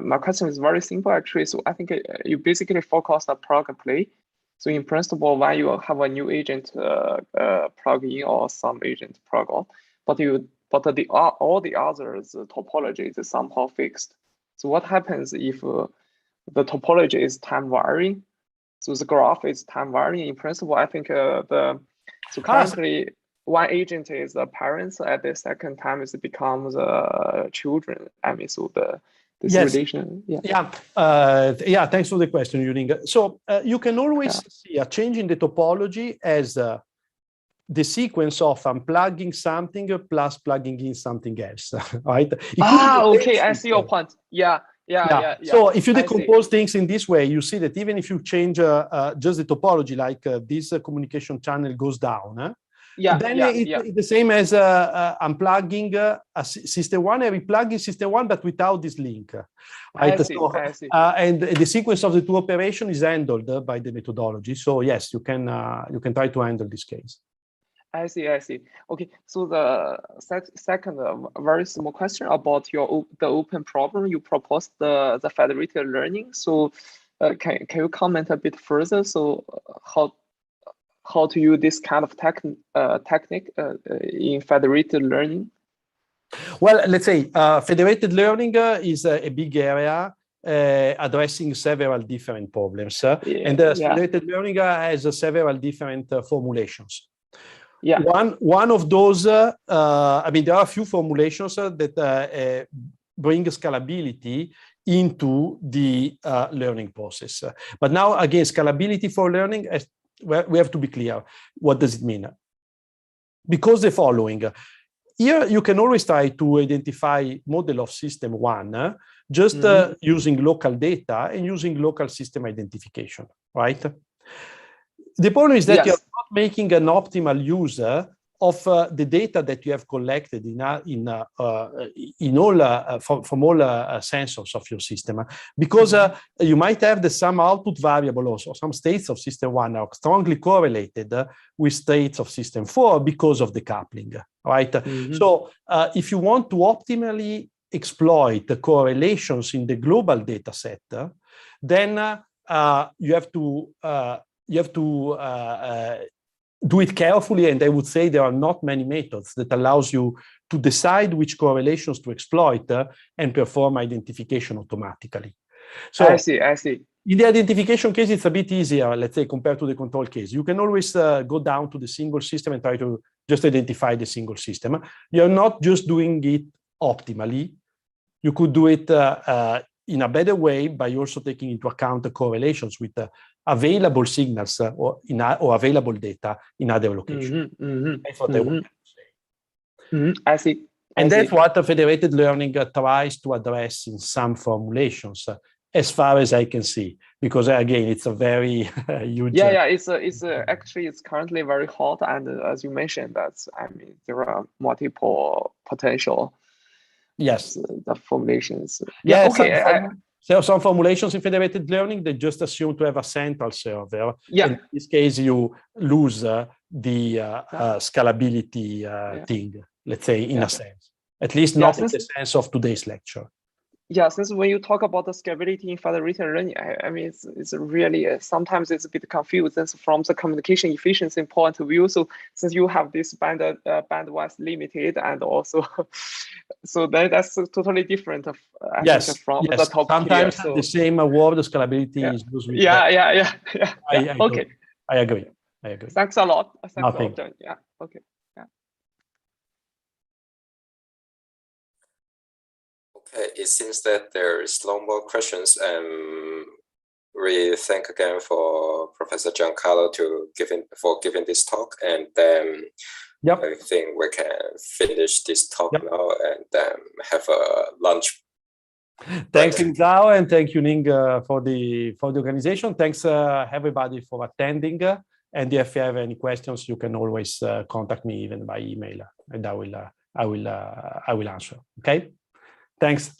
my question is very simple, actually. So I think you basically focus on plug and play. So in principle, when you have a new agent plug in or some agent plug out, but all the others topology is somehow fixed. So what happens if the topology is time varying? So the graph is time varying. In principle, I think so currently one agent is the parents, at the second time it becomes children. I mean, so this yes. relation. Yeah, thanks for the question, Yuling. So you can always see a change in the topology as the sequence of unplugging something plus plugging in something else, right? Okay, I see your point. Yeah. So if you decompose things in this way, you see that even if you change just the topology, like this communication channel goes down, it's the same as unplugging a system one and replugging system one, but without this link. Right? I see. And the sequence of the two operations is handled by the methodology. So yes, you can try to handle this case. I see. Okay, so the second very small question about the open problem you proposed, the federated learning. So can you comment a bit further? So how to use this kind of technique in federated learning? Well, let's say federated learning is a big area addressing several different problems, and federated learning has several different formulations. Yeah. One of those, I mean, there are a few formulations that bring scalability into the learning process. But now, again, scalability for learning, we have to be clear. What does it mean? Because the following. Here, you can always try to identify model of system one, just using local data and using local system identification, right? The problem is that you're not making an optimal use of the data that you have collected from all sensors of your system, because you might have the some output variable also, some states of system one are strongly correlated with states of system four because of the coupling, right? So if you want to optimally exploit the correlations in the global data set, then you have to do it carefully, and I would say there are not many methods that allows you to decide which correlations to exploit and perform identification automatically. So I see. In the identification case, it's a bit easier, let's say, compared to the control case. You can always go down to the single system and try to just identify the single system. You're not just doing it optimally. You could do it in a better way by also taking into account the correlations with available signals or available data in other locations. That's what I want to say. I see. And that's what the federated learning tries to address in some formulations, as far as I can see, because again, it's a very huge. Yeah, it's actually it's currently very hot, and as you mentioned, there are multiple potential. Yes. The formulations. Yeah. Okay. So some formulations in federated learning, they just assume to have a central server. Yeah. In this case, you lose the scalability thing, let's say, in a sense. At least not in the sense of today's lecture. Yeah, since when you talk about the scalability in federated learning, I mean, it's really, sometimes it's a bit confused from the communication efficiency point of view. So since you have this bandwidth limited, and also, so that's totally different from the top sometimes tier. So, the same word scalability is used with Okay. I agree. Thanks a lot. Nothing. Yeah. Okay. Okay, it seems that there is no more questions. We thank again for Professor Giancarlo for giving this talk, and then I think we can finish this talk now and then have a lunch. Thanks, Zhao, and thank you, Ning, for the organization. Thanks, everybody, for attending. And if you have any questions, you can always contact me even by email, and I will answer. Okay. Thanks.